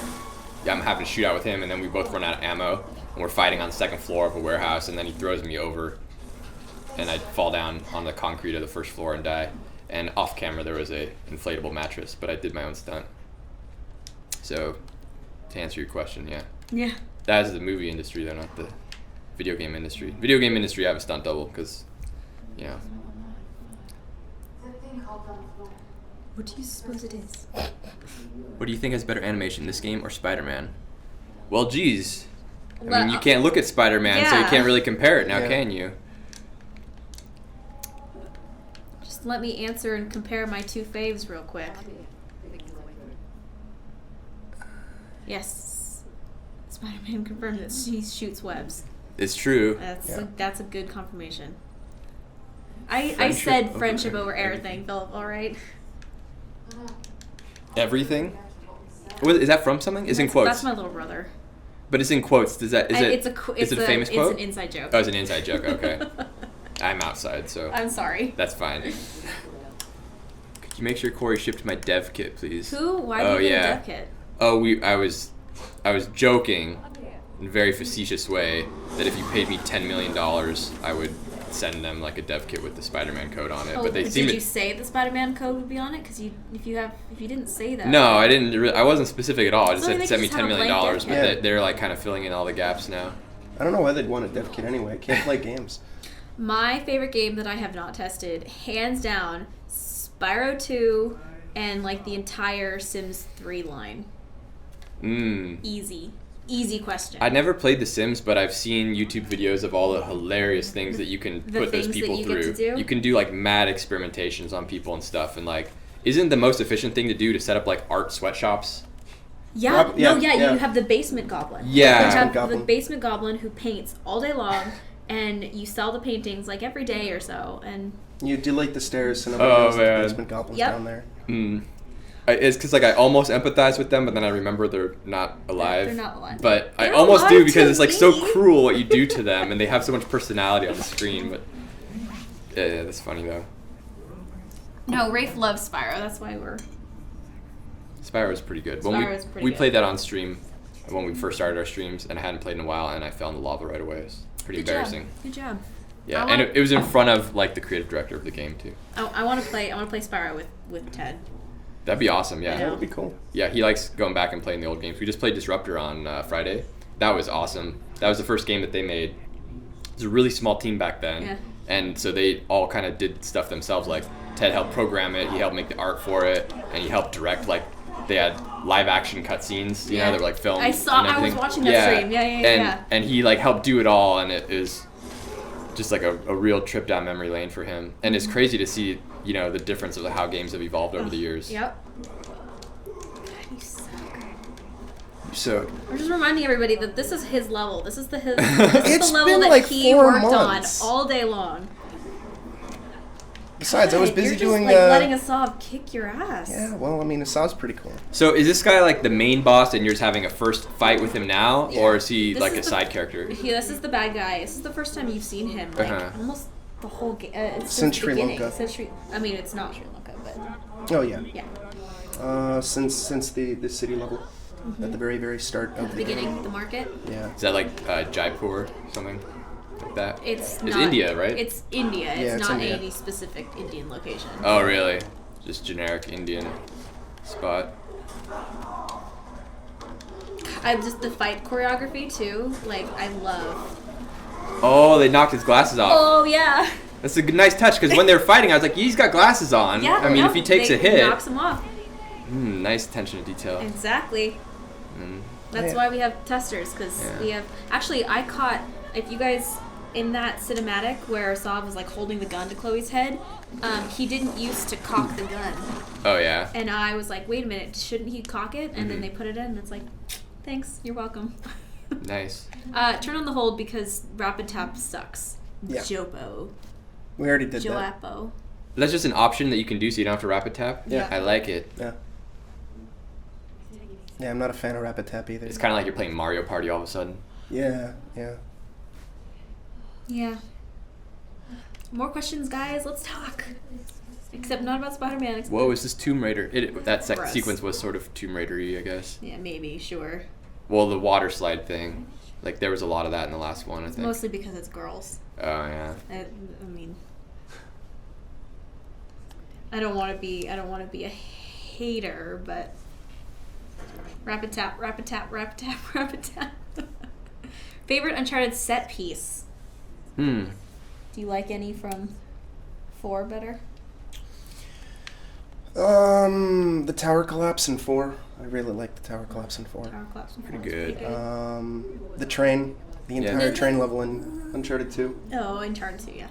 I'm having to shoot out with him, and then we both run out of ammo, and we're fighting on the second floor of a warehouse, and then he throws me over, and I fall down on the concrete of the first floor and die. And off camera there was a inflatable mattress, but I did my own stunt. So, to answer your question, yeah. Yeah. That is the movie industry, though, not the video game industry. Video game industry, I have a stunt double, because, you know. What do you suppose it is? What do you think has better animation, this game or Spider-Man? Well, geez. I mean, you can't look at Spider-Man, so you Yeah. can't really compare it now, Yeah. can you? Just let me answer and compare my two faves real quick. Yes. Spider-Man confirmed that she shoots webs. It's true. That's a good confirmation. I Friendship said over friendship over everything. everything, Philip, alright? Everything? Is that from something? It's in quotes. That's my little brother. But it's in quotes. Is it a famous quote? It's an inside joke. Oh, it's an inside joke. Okay. I'm outside, so I'm sorry. that's fine. Could you make sure Corey shipped my dev kit, please? Who? Why Oh, do you get yeah. a dev kit? Oh, I was joking in a very facetious way that if you paid me $10 million, I would send them like a dev kit with the Spider-Man code on it. Oh, But they did seem you say the Spider-Man code would be on it? Because if you didn't say that. No, I didn't. I wasn't specific at all. I just So said they send me just have $10 a million, blank dev but kit? they're like kind of filling in all the gaps now. I don't know why they'd want a dev kit anyway. Can't play games. My favorite game that I have not tested, hands down, Spyro 2 and like the entire Sims 3 line. Easy question. I never played The Sims, but I've seen YouTube videos of all the hilarious things that you can The put those things that people you through. get to do? You can do like mad experimentations on people and stuff, and like, isn't the most efficient thing to do to set up like art sweatshops? Yeah, Yeah, you have the basement goblin. Yeah. You have Basement the goblin. basement goblin who paints all day long, and you sell the paintings like every day or so, and You delete the stairs so nobody Oh, knows that man. the basement goblin's Yep. down there. It's because like I almost empathize with them, but then I remember they're not alive. They're not alive. But I They're almost do alive because to it's like so me. cruel what you do to them, and they have so much personality on the screen. But yeah, that's funny though. no, Rafe loves Spyro. That's why we're. Spyro is pretty good. Spyro's pretty we good. played that on stream when we first started our streams, and I hadn't played in a while, and I fell in the lava right away. It's pretty Good embarrassing. job. Good job. Yeah, I and want- it was in front of like the creative director of the game too. I want to play Spyro with Ted. That'd be awesome. Yeah. I That know. would be cool. Yeah, he likes going back and playing the old games. We just played Disruptor on Friday. That was awesome. That was the first game that they made. It was a really small team back then. Yeah. And so they all kind of did stuff themselves. Like, Ted helped program it, he helped make the art for it, and he helped direct, like, they had live action cutscenes, you know, that were like filmed. I saw. and I was everything. watching that stream. Yeah. And he, like, helped do it all, and it is just like a real trip down memory lane for him. And it's crazy to see, you know, the difference of how games have evolved over the years. Yep. God, you suck. So I'm just reminding everybody that this is his level. This is the It's level been that like he 4 worked months. on all day long. besides, I was God, busy you're doing. just, like, letting Asav kick your ass. Yeah, well, I mean, it sounds pretty cool. So is this guy like the main boss and you're just having a first fight with him now? Yeah. Or is he This like is a the- side character? This is the bad guy. This is the first time you've seen him. Like almost the whole game. It's Since the Sri beginning. Lanka. I mean, it's not Sri Lanka, but Oh yeah. yeah. Since the city level, at the very start of At the beginning, the market. Yeah. Is that like Jaipur or something like that? It's It's not India, right? It's India. Yeah, It's it's not India. any specific Indian location. Oh, really? Just generic Indian spot. I just the fight choreography too. Like I love. Oh, they knocked his glasses off. Oh yeah. That's a nice touch because when they were fighting, I was like, he's got glasses on. Yeah. I mean, if he takes a hit, knocks him off. nice attention to detail. Exactly. That's Yeah. why we have testers, because Yeah. we have. Actually, I caught. If you guys in that cinematic where Saab was like holding the gun to Chloe's head, he didn't used to cock the gun, Oh, yeah. and I was like, wait a minute, shouldn't he cock it? And then they put it in, and it's like, thanks, you're welcome. Nice. Turn on the hold because rapid tap sucks. Yeah. Jopo. We already did that. Joapo. That's just an option that you can do so you don't have to rapid tap? Yeah. I like it. Yeah. Yeah, I'm not a fan of rapid tap either. It's kind of like you're playing Mario Party all of a sudden. Yeah, yeah. Yeah. More questions, guys. Let's talk. Except not about Spider-Man. Whoa, is this Tomb Raider? That Gross. sequence was sort of Tomb Raider-y, I guess. Yeah, maybe, sure. Well, the water slide thing. Like, there was a lot of that in the last one, I think. Mostly because it's girls. Oh, yeah. I mean, I don't want to be a hater, but rapid tap, rapid tap, rapid tap, rapid tap. Favorite Uncharted set piece? Do you like any from 4 better? The tower collapse in 4. I really like the tower collapse in 4. Tower collapse in 4 Pretty is good. The train, the entire train level in Uncharted 2. Oh, Uncharted 2, yeah.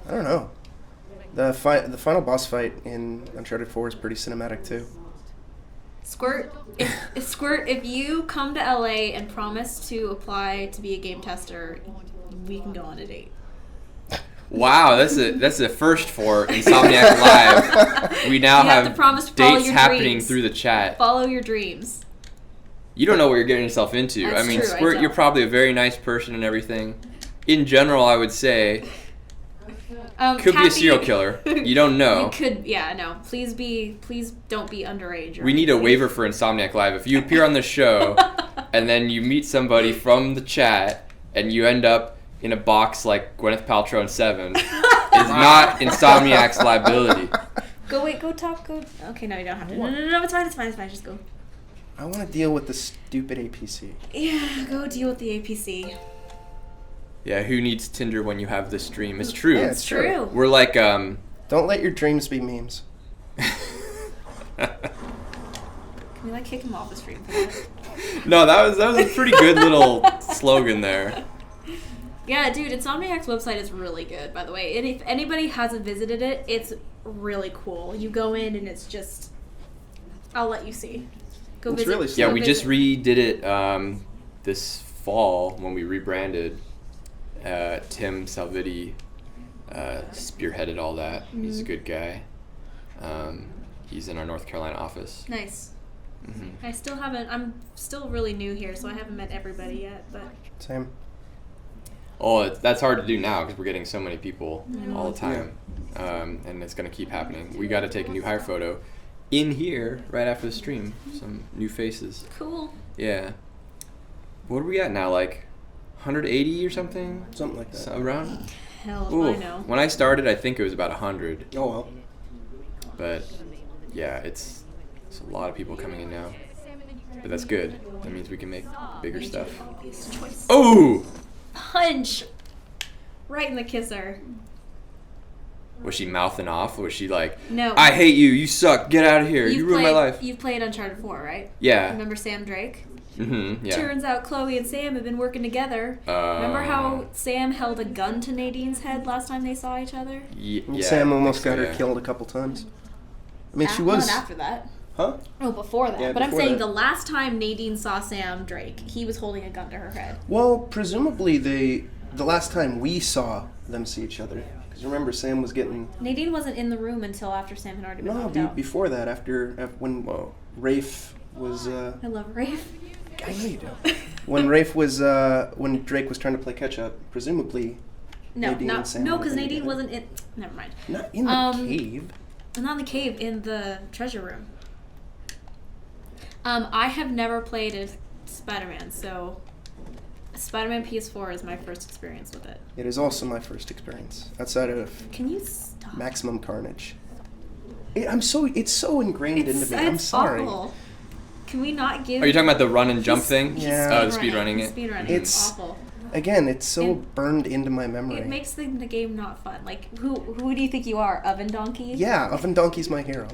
I don't know. The final boss fight in Uncharted 4 is pretty cinematic too. Squirt, if you come to LA and promise to apply to be a game tester, we can go on a date. Wow, that's a first for Insomniac Live. We now You have to promise to follow dates your happening dreams. through the chat. Follow your dreams. You don't know what you're getting yourself into. That's I mean, true, I Squirt, don't. you're probably a very nice person and everything. In general, I would say, could be a Kathy, serial killer. You don't know. You could, yeah, no. Please don't be underage. Or We need a anything. waiver for Insomniac Live. If you appear on the show and then you meet somebody from the chat and you end up in a box like Gwyneth Paltrow in 7, it's not Insomniac's liability. Go talk. Okay, no, you don't have to. No, it's fine. Just go. I want to deal with the stupid APC. Yeah, go deal with the APC. Yeah, who needs Tinder when you have this stream? It's true. Yeah, It's true. We're like, Don't let your dreams be memes. Can we like kick him off the stream for that? No, that was a pretty good little slogan there. Yeah, dude, Insomniac's website is really good, by the way. And if anybody hasn't visited it, it's really cool. You go in and it's just... I'll let you see. Go It's visit. really Yeah, Go we just redid it this fall when we rebranded. Tim Salvitti spearheaded all that. He's a good guy. He's in our North Carolina office. Nice. Mm-hmm. I still haven't... I'm still really new here, so I haven't met everybody yet, but... Same. Oh, that's hard to do now because we're getting so many people all the time. And it's going to keep happening. We got to take a new hire photo in here right after the stream. Some new faces. Cool. Yeah. What are we at now? Like 180 or something? Something like that. So around? Hell if Ooh. I know. When I started, I think it was about 100. Oh well. But yeah, it's a lot of people coming in now. But that's good. That means we can make bigger stuff. Obvious choice. Oh! Punch! Right in the kisser. Was she mouthing off? Was she like, No. I hate you, you suck, get out of here, you ruined my life? You've played Uncharted 4, right? Yeah. Remember Sam Drake? Mm-hmm, yeah. Turns out Chloe and Sam have been working together. Remember how Sam held a gun to Nadine's head last time they saw each other? Yeah, Sam almost got her yeah. killed a couple times. I mean, she was... Not after that. Huh? Oh, before that. Yeah, but I'm before saying that. the last time Nadine saw Sam Drake, he was holding a gun to her head. Well, presumably the last time we saw them see each other. Because remember, Sam was getting... Nadine wasn't in the room until after Sam had already been knocked out. Before that, after when Rafe was... I love Rafe. I know you do. When Rafe was... when Drake was trying to play catch-up, presumably... No, Nadine and Sam no, were because together. Nadine wasn't in... Never mind. Not in the cave. Not in the cave, in the treasure room. I have never played a Spider-Man, so Spider-Man PS4 is my first experience with it. It is also my first experience, outside of Can you stop? Maximum Carnage. It's so ingrained into me. I'm It's sorry. awful. Can we not give... Are you talking about the run and jump He's- thing? he's Yeah. Oh, the speedrunning it? Speedrunning. It's- awful. Again, it's so And burned into my memory. It makes the game not fun. Like, who do you think you are? Oven Donkey? Yeah, Oven Donkey's my hero.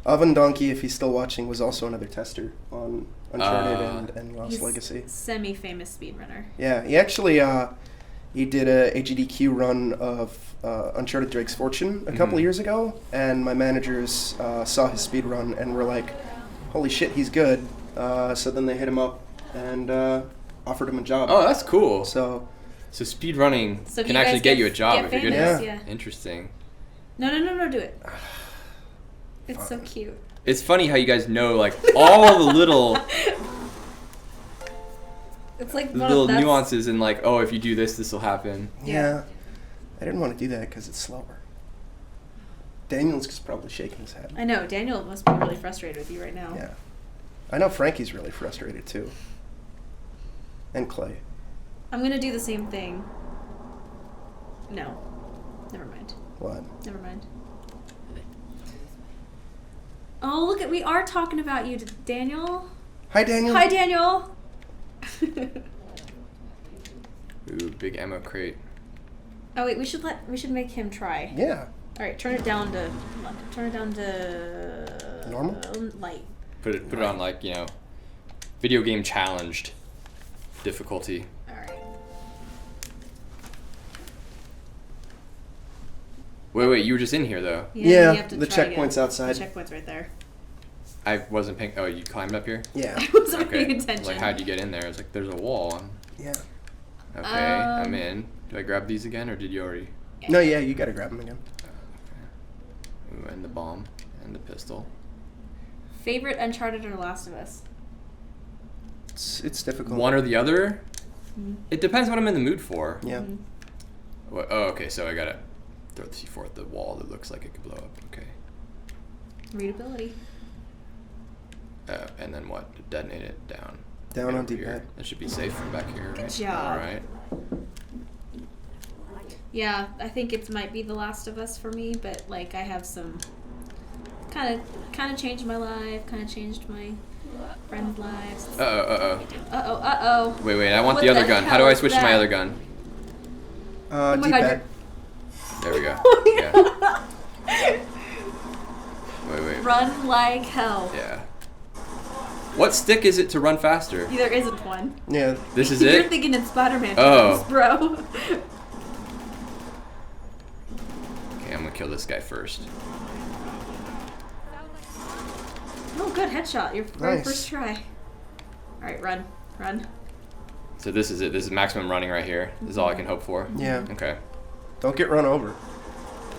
Oven Donkey, if he's still watching, was also another tester on Uncharted and Lost He's Legacy. semi-famous speedrunner. Yeah, he actually he did a AGDQ run of Uncharted Drake's Fortune a couple of years ago, and my managers saw his speed run and were like, "Holy shit, he's good!" So then they hit him up and offered him a job. Oh, that's cool. So speedrunning So if can you actually guys get you a job get if you're good famous, at it. yeah. Interesting. No, do it. It's so cute. It's funny how you guys know like all the little It's like The one little of, that's- nuances in like, oh, if you do this, this will happen. Yeah. I didn't want to do that because it's slower. Daniel's just probably shaking his head. I know Daniel must be really frustrated with you right now. Yeah. I know Frankie's really frustrated too. And Clay. I'm gonna do the same thing. No, never mind. What? Never mind. Oh, look at we are talking about you, Daniel. Hi, Daniel. Hi, Daniel. Ooh, big ammo crate. Oh wait, we should make him try. Yeah. All right, turn it down to Normal? Light. Put it on like, you know, video game challenged difficulty. All right. Wait, you were just in here though. Yeah, you have to the try checkpoint's again. outside. The checkpoint's right there. I wasn't paying. Oh, you climbed up here? Yeah. I wasn't Okay. paying attention. Like, how'd you get in there? I was like, there's a wall. Yeah. Okay, I'm in. Do I grab these again, or did you already? No, yeah, you gotta grab him again. Ooh, and the bomb and the pistol. Favorite Uncharted or Last of Us? It's difficult. One or the other? Mm-hmm. It depends what I'm in the mood for. Yeah. Oh, okay, so I gotta throw the C4 at the wall that looks like it could blow up. Okay. Readability. And then what? Detonate it down. Down Right on over D-pad. here. That should be safe from back here, right? Good job. All right. Yeah, I think it might be The Last of Us for me, but like I have some kind of changed my life, kind of changed my friends' lives. Uh-oh. Wait, I want What the other the gun. How hell do I is switch to my that? other gun? Oh my D-pad. God, There we go. Oh Yeah. Wait. Run like hell. Yeah. What stick is it to run faster? There isn't one. Yeah. This is You're it? thinking in Spider-Man Oh. terms, bro. Okay, I'm gonna kill this guy first. Oh, good headshot. Your very Nice. first try. All right, run. So this is it. This is maximum running right here. This is all I can hope for. Yeah. Okay. Don't get run over.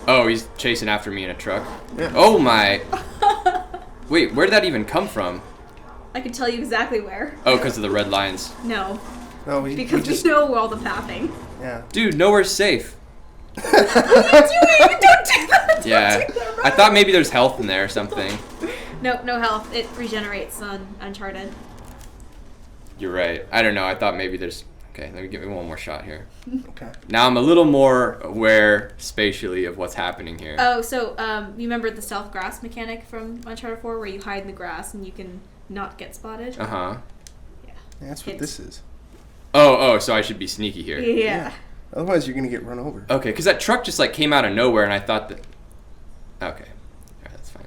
Oh, he's chasing after me in a truck. Yeah. Oh my. Wait, where did that even come from? I can tell you exactly where. Oh, because of the red lines. No, No, we because just. we know all the pathing. Yeah. Dude, nowhere's safe. What are you doing? Don't do that. Don't Yeah. do that. I thought maybe there's health in there or something. No health. It regenerates on Uncharted. You're right. I don't know. I thought maybe there's... Okay, let me give me one more shot here. Okay. Now I'm a little more aware spatially of what's happening here. Oh, so you remember the stealth grass mechanic from Uncharted 4 where you hide in the grass and you can not get spotted? Uh-huh. Yeah. That's what Hint. this is. Oh, so I should be sneaky here. Yeah. Otherwise, you're gonna get run over. Okay, because that truck just like came out of nowhere and I thought that... Okay. Alright, that's fine.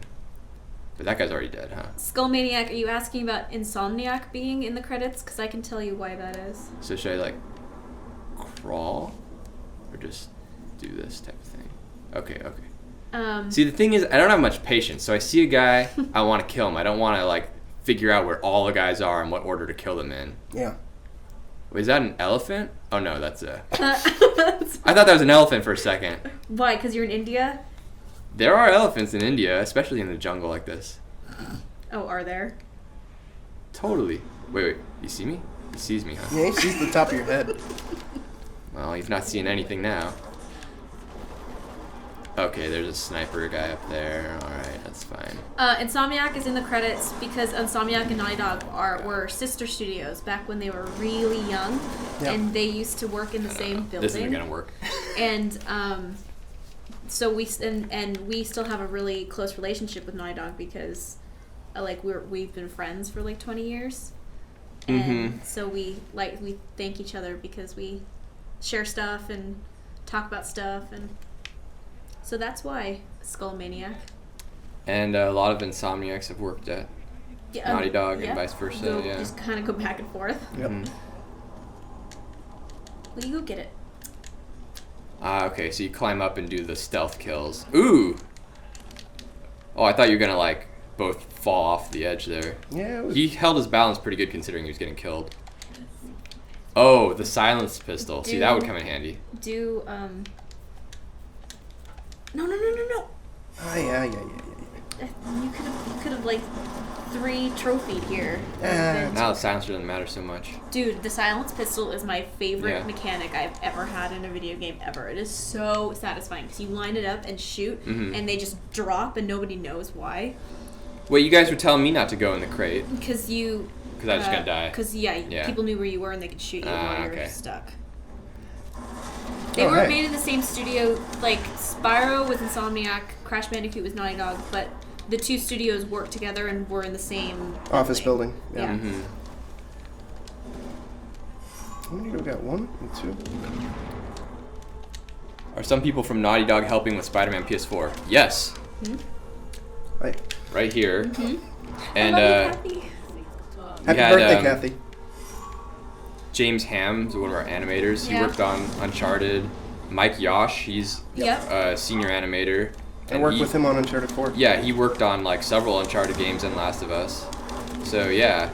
But that guy's already dead, huh? Skullmaniac, are you asking about Insomniac being in the credits? Because I can tell you why that is. So should I like crawl? Or just do this type of thing? Okay. See, the thing is, I don't have much patience. So I see a guy, I want to kill him. I don't want to like figure out where all the guys are and what order to kill them in. Yeah. Wait, is that an elephant? Oh no, that's a... I thought that was an elephant for a second. Why? Because you're in India? There are elephants in India, especially in the jungle like this. Oh, are there? Totally. Wait, you see me? He sees me, huh? Yeah, he sees the top of your head. Well, he's not seeing anything now. Okay, there's a sniper guy up there. Alright, that's fine. Insomniac is in the credits because Insomniac and Naughty Dog were sister studios back when they were really young, Yep. and they used to work in the same building. This isn't gonna work. And so we still have a really close relationship with Naughty Dog because we've been friends for like 20 years, and so we thank each other because we share stuff and talk about stuff, and so that's why Skullmaniac. And a lot of Insomniacs have worked at Naughty Dog and vice versa. Yeah. Just kind of go back and forth. Yep. Will you go get it? Okay, so you climb up and do the stealth kills. Ooh! Oh, I thought you were gonna like both fall off the edge there. Yeah. It was, He held his balance pretty good considering he was getting killed. Oh, the silenced pistol. See, that would come in handy. Do No. oh, yeah. You could have like 3 trophied here. Now the silencer doesn't matter so much. Dude, the silence pistol is my favorite Yeah. mechanic I've ever had in a video game ever. It is so satisfying because you line it up and shoot, and they just drop and nobody knows why. Wait, you guys were telling me not to go in the crate. Because you... Because I was just gonna die. Because, people knew where you were and they could shoot you while you were okay. stuck. They weren't made in the same studio. Like, Spyro was Insomniac, Crash Bandicoot was Naughty Dog, but the 2 studios worked together and were in the same office building. Yeah. How many do we got? 1 and 2? Are some people from Naughty Dog helping with Spider-Man PS4? Yes. Right here. And Kathy. Happy had, birthday, Kathy. James Ham is one of our animators. He Yeah. worked on Uncharted. Mike Yosh, he's a senior animator. I worked with him on Uncharted 4. Yeah, he worked on like several Uncharted games and Last of Us. So yeah.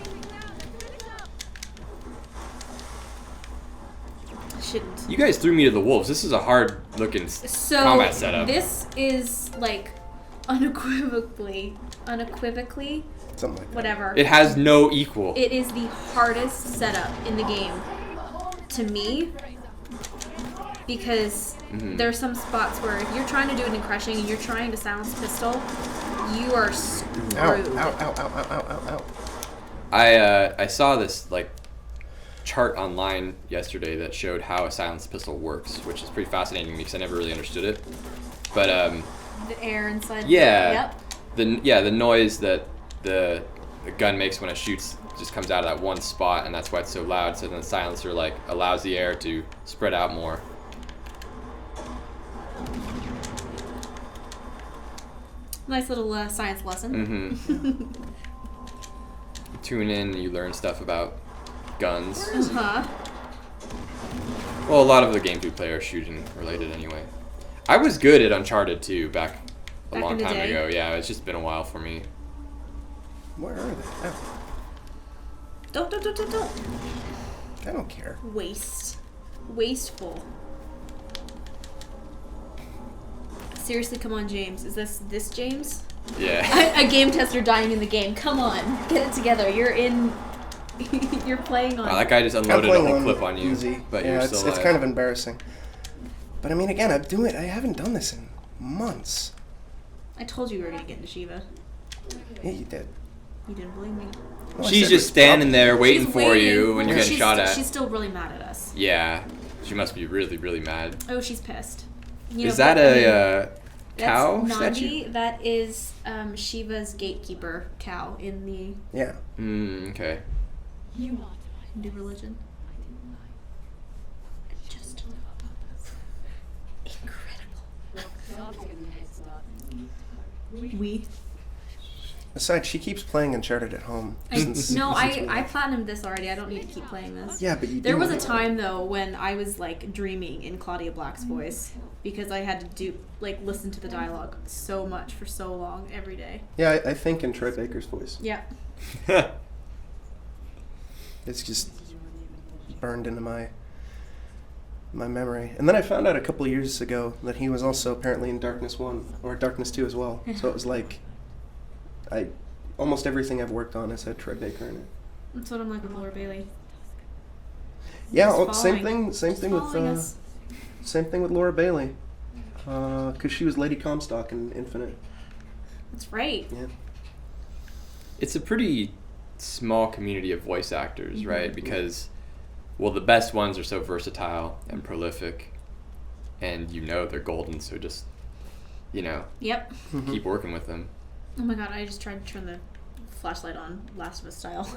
Shouldn't. You guys threw me to the wolves. This is a hard looking So combat setup. this is like unequivocally Something like that. whatever. It has no equal. It is the hardest setup in the game to me because there are some spots where if you're trying to do it in crushing and you're trying to silence pistol, you are screwed. Ow. I saw this like chart online yesterday that showed how a silenced pistol works, which is pretty fascinating to me because I never really understood it. But The air inside. yeah, Yep. the noise that the gun makes when it shoots just comes out of that one spot, and that's why it's so loud. So then the silencer like allows the air to spread out more. Nice little science lesson. Tune in, and you learn stuff about guns. Uh-huh. Well, a lot of the games we play are shooting related anyway. I was good at Uncharted 2 back a Back long in the time day? ago. Yeah, it's just been a while for me. Where are they? Oh, Don't. I don't care. Wasteful. Seriously, come on, James. Is this James? Yeah. A game tester dying in the game. Come on, get it together. You're in. You're playing on. Wow, that guy just unloaded a playing whole on clip on you, easy. but yeah, you're it's, still it's alive. kind of embarrassing. But I mean, again, I haven't done this in months. I told you we were gonna get into Shiva. Yeah, you did. You didn't believe me. Well, I She's said just standing there waiting She's for you when you're Well, getting shot at. She's still really mad at us. Yeah, she must be really, really mad. Oh, she's pissed. You Is know, that but, I mean, a cow that's statue? Nandi. That is Shiva's gatekeeper cow in the Yeah. Okay. Hindu religion. Just incredible. We. Besides, she keeps playing Uncharted at home. I since I platinumed this already. I don't need to keep playing this. Yeah, but you. There do was a know. time though when I was like dreaming in Claudia Black's voice because I had to listen to the dialogue so much for so long every day. Yeah, I think in Troy Baker's voice. Yeah. It's just burned into my memory. And then I found out a couple of years ago that he was also apparently in Darkness 1 or Darkness 2 as well. So it was like almost everything I've worked on has had Troy Baker in it. That's what I'm like with Laura Bailey. Yeah, She's same following- thing she's following with us. same thing with Laura Bailey. Cuz she was Lady Comstock in Infinite. That's right. Yeah. It's a pretty small community of voice actors, right? Because, well, the best ones are so versatile and prolific, and they're golden, so just, Yep. keep working with them. Oh my god, I just tried to turn the flashlight on Last of Us style.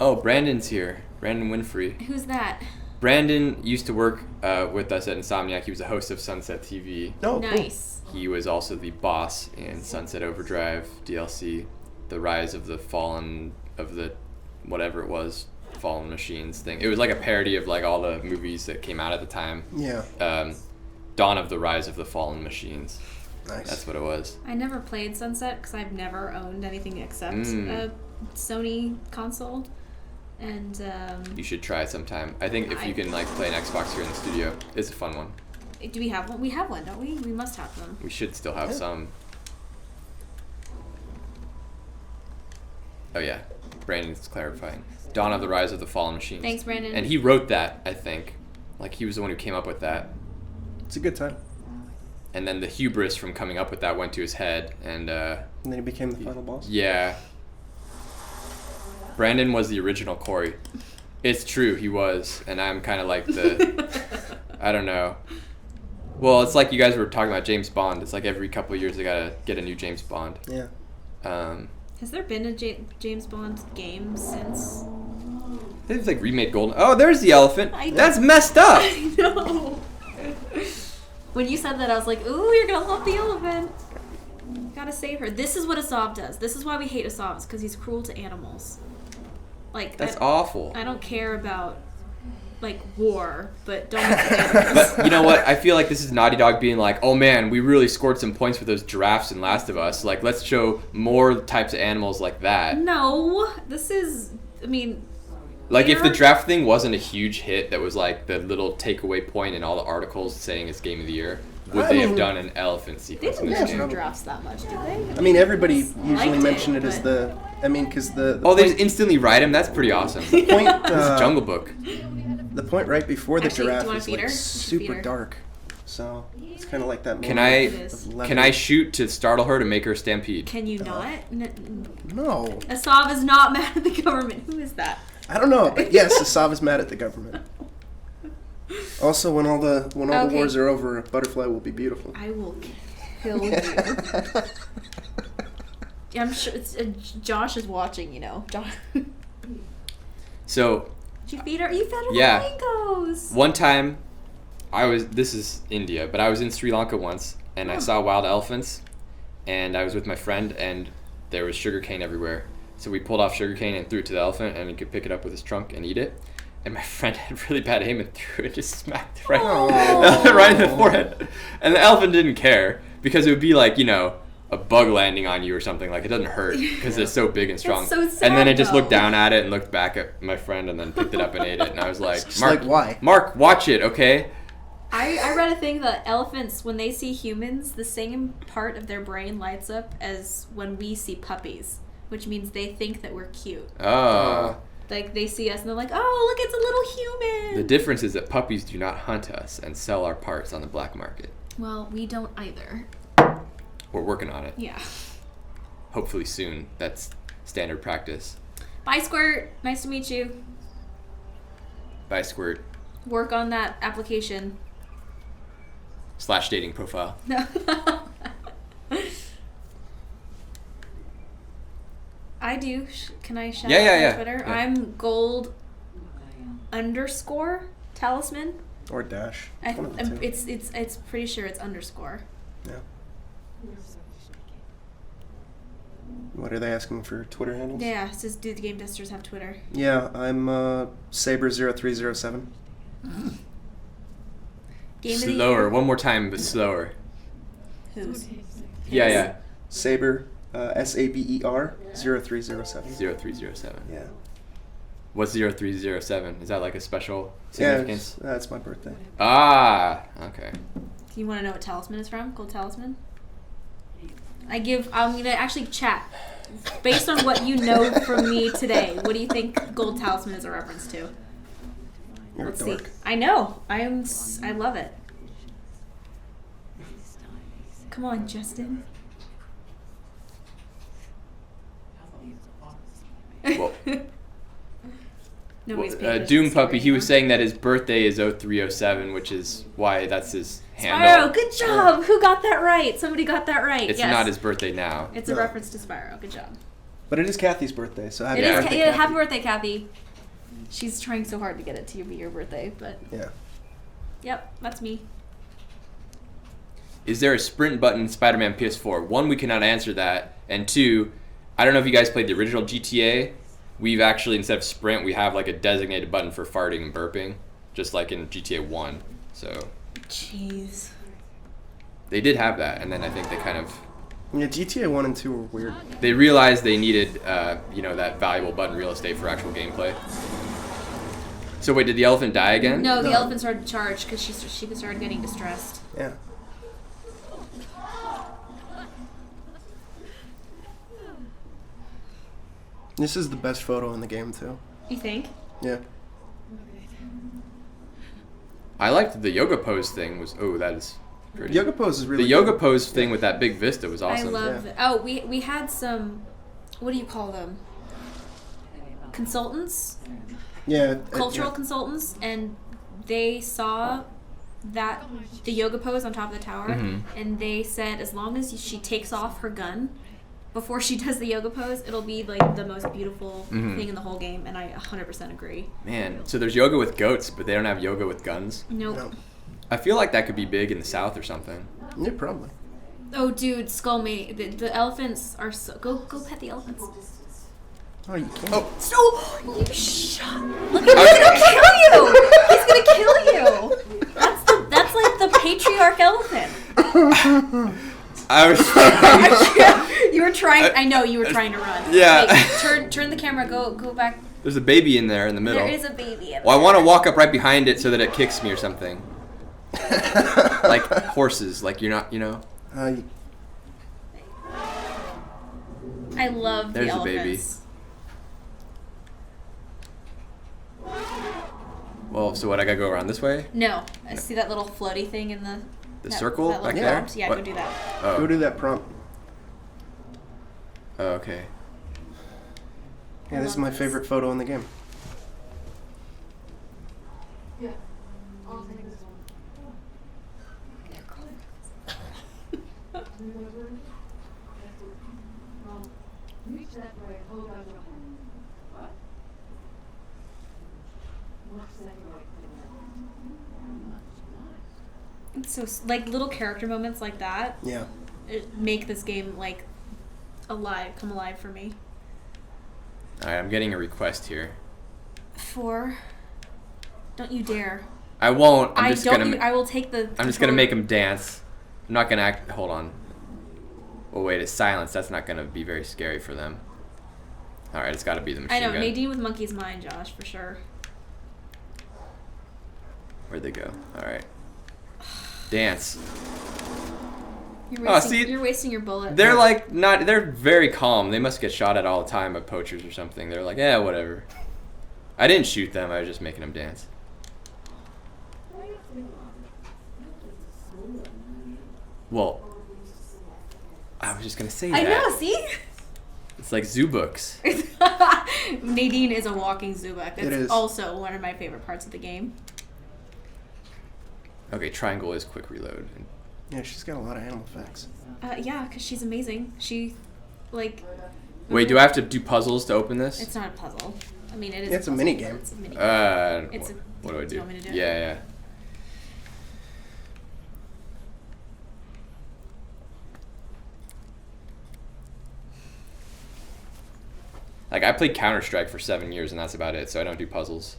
Oh, Brandon's here. Brandon Winfrey. Who's that? Brandon used to work with us at Insomniac. He was the host of Sunset TV. Oh, Nice. He was also the boss in Sunset Overdrive DLC, the Rise of the Fallen, of the whatever it was, Fallen Machines thing. It was like a parody of like all the movies that came out at the time. Cool. Yeah. Dawn of the Rise of the Fallen Machines. Nice. That's what it was. I never played Sunset because I've never owned anything except Mm. a Sony console. And You should try it sometime. I think if you can like play an Xbox here in the studio, it's a fun one. do we have one? We have one, don't we? We must have one. We should still have some. Oh yeah, Brandon's clarifying. Dawn of the Rise of the Fallen Machines. Thanks, Brandon. And he wrote that, I think. Like, he was the one who came up with that. It's a good time. And then the hubris from coming up with that went to his head, and And then he became the final boss. yeah. Brandon was the original Corey. It's true, he was, and I'm kind of like the, I don't know. Well, it's like you guys were talking about James Bond. It's like every couple of years they gotta get a new James Bond. Yeah. Has there been a James Bond game since? They've like remade Golden. Oh, there's the elephant. I know. That's messed up. I know. When you said that, I was like, ooh, you're gonna love the elephant. Gotta save her. This is what Asav does. This is why we hate Asav, is because he's cruel to animals. Like, That's awful. I don't care about, like, war, but don't mess with animals. But you know what? I feel like this is Naughty Dog being like, oh man, we really scored some points with those giraffes in Last of Us. Like, let's show more types of animals like that. No, this is, I mean... Like, if the They're- giraffe thing wasn't a huge hit that was like the little takeaway point in all the articles saying it's Game of the Year, would I they have mean- done an elephant They sequence in didn't this mention game? giraffes that much, did they? I mean, everybody usually Liked mention it, it as but- the. I mean, because the Oh, they point, just instantly ride him? That's pretty awesome. the point, It's Jungle Book. the point right before the Actually, do you giraffe wanna is feed like her? You should feed super her. dark. So it's kind of like that. Can moment I is. of can I shoot to startle her to make her stampede? Can you not? No, Asav is not mad at the government. Who is that? I don't know, but yes, Asav is mad at the government. Also, when all the Okay. wars are over, Butterfly will be beautiful. I will kill you. I'm sure it's, Josh is watching, you know. Josh. So, Did you feed her? You fed her Yeah. mangoes. one time, this is India, but I was in Sri Lanka once, and I saw wild elephants, and I was with my friend, and there was sugarcane everywhere. So we pulled off sugarcane and threw it to the elephant, and he could pick it up with his trunk and eat it. And my friend had really bad aim and threw it, just smacked it right, Oh. right in the forehead. And the elephant didn't care, because it would be like, you know, a bug landing on you or something. Like, it doesn't hurt, because it's so big and strong. so sad, and then it just looked though. down at it and looked back at my friend and then picked it up and ate it. And I was like, Just Mark, like, why? Mark, watch it, okay? I read a thing that elephants, when they see humans, the same part of their brain lights up as when we see puppies, which means they think that we're cute. Oh. Like, they see us and they're like, oh, look, it's a little human. The difference is that puppies do not hunt us and sell our parts on the black market. Well, we don't either. We're working on it. Yeah. Hopefully soon. That's standard practice. Bye, Squirt. Nice to meet you. Bye, Squirt. Work on that application. / dating profile. No. I do. Can I shout Yeah, out yeah, my yeah. Twitter? Yeah. I'm gold_ talisman. Or dash. One of the two. It's pretty sure it's underscore. Yeah. What are they asking for Twitter handles? Yeah, it says, do the game testers have Twitter? Yeah, I'm Saber0307. Game of the Slower. year. One more time, but slower. Who's? Yeah, yeah. Saber, SABER 0307. 0307. Yeah. What's 0307? Is that like a special Yeah, significance? that's my birthday. Ah, okay. Do you want to know what talisman is from? Gold talisman? I'm gonna actually chat. Based on what you know from me today, what do you think gold talisman is a reference to? You're Let's a see. dork. I know. I love it. Come on, Justin. Well, Nobody's paying attention Doom to Puppy, Siri he was anymore. saying that his birthday is 0307, which is why that's his handle. Spyro, good job. Who got that right? Somebody got that right. It's yes. not his birthday now. It's a No. reference to Spyro. Good job. But it is Kathy's birthday, so happy It is. birthday, Yeah, Kathy. happy birthday, Kathy. She's trying so hard to get it to be your birthday, but Yeah. yep, that's me. Is there a sprint button in Spider-Man PS4? One, we cannot answer that. And two, I don't know if you guys played the original GTA. We've actually, instead of sprint, we have like a designated button for farting and burping, just like in GTA 1. So Jeez. they did have that, and then I think they kind of Yeah, GTA 1 and 2 were weird. they realized they needed that valuable button real estate for actual gameplay. So wait, did the elephant die again? No, the No. elephant started to charge because she started getting distressed. Yeah. This is the best photo in the game too. You think? Yeah. I liked the yoga pose thing. That is pretty. Yoga pose is really The yoga good. pose thing with that big vista was awesome. I love Yeah. it. Oh, we had some, what do you call them? Consultants? Yeah. Cultural yeah. consultants, and they saw that the yoga pose on top of the tower, Mhm. and they said as long as she takes off her gun before she does the yoga pose, it'll be like the most beautiful Mhm. thing in the whole game, and I 100% agree. Man, so there's yoga with goats, but they don't have yoga with guns. Nope. No. I feel like that could be big in the South or something. Yeah, probably. Oh, dude, Skullmate, the elephants are so... Go pet the elephants. Oh, you can't. Oh, So, you shut... Look, he's gonna kill you! He's gonna kill you! That's like the patriarch elephant. I was. You were trying... I know, you were trying to run. Yeah. Hey, turn the camera, go back. There's a baby in there in the middle. There is a baby in Well, I there. want to walk up right behind it so that it kicks me or something. Like horses, like you're not, You- I love There's the a baby. elephants. Well, so what? I gotta go around this way. No, I see that little floaty thing in the... The circle that back little there? box? Yeah, What? go do that. Oh. Go do that prompt. Oh, okay. Yeah, this is love my this. favorite photo in the game. So, like, little character moments like that Yeah. make this game, like, come alive for me. All right, I'm getting a request here. 4. Don't you dare. I won't. I'm I just don't. gonna. I will take the. I'm just gonna make him dance. I'm not gonna act. Hold on. Oh wait, it's silence. That's not gonna be very scary for them. All right, it's got to be the machine I know gun. Nadine with Monkey's Mind, Josh, for sure. Where'd they go? All right. Dance. You're Oh, wasting, see? you're wasting your bullet. They're like not. They're very calm. They must get shot at all the time by poachers or something. They're like, yeah, whatever. I didn't shoot them. I was just making them dance. Well, I was just gonna say that. I know. See. It's like zoo books. Nadine is a walking zoo book. That's It is. also one of my favorite parts of the game. Okay, triangle is quick reload. Yeah, she's got a lot of animal facts. Yeah, because she's amazing. She, like. Wait, do I have to do puzzles to open this? It's not a puzzle. I mean, it is. It's a puzzle, mini but game. It's a mini. It's What do I do? you want me to do it? Yeah. Like I played Counter-Strike for 7 years and that's about it. So I don't do puzzles.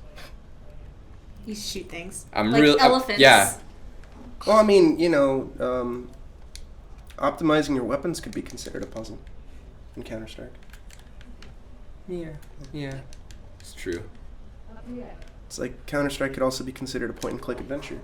You shoot things. I'm like real elephants. yeah. Well, I mean, optimizing your weapons could be considered a puzzle in Counter-Strike. Yeah. It's true. It's like Counter-Strike could also be considered a point-and-click adventure.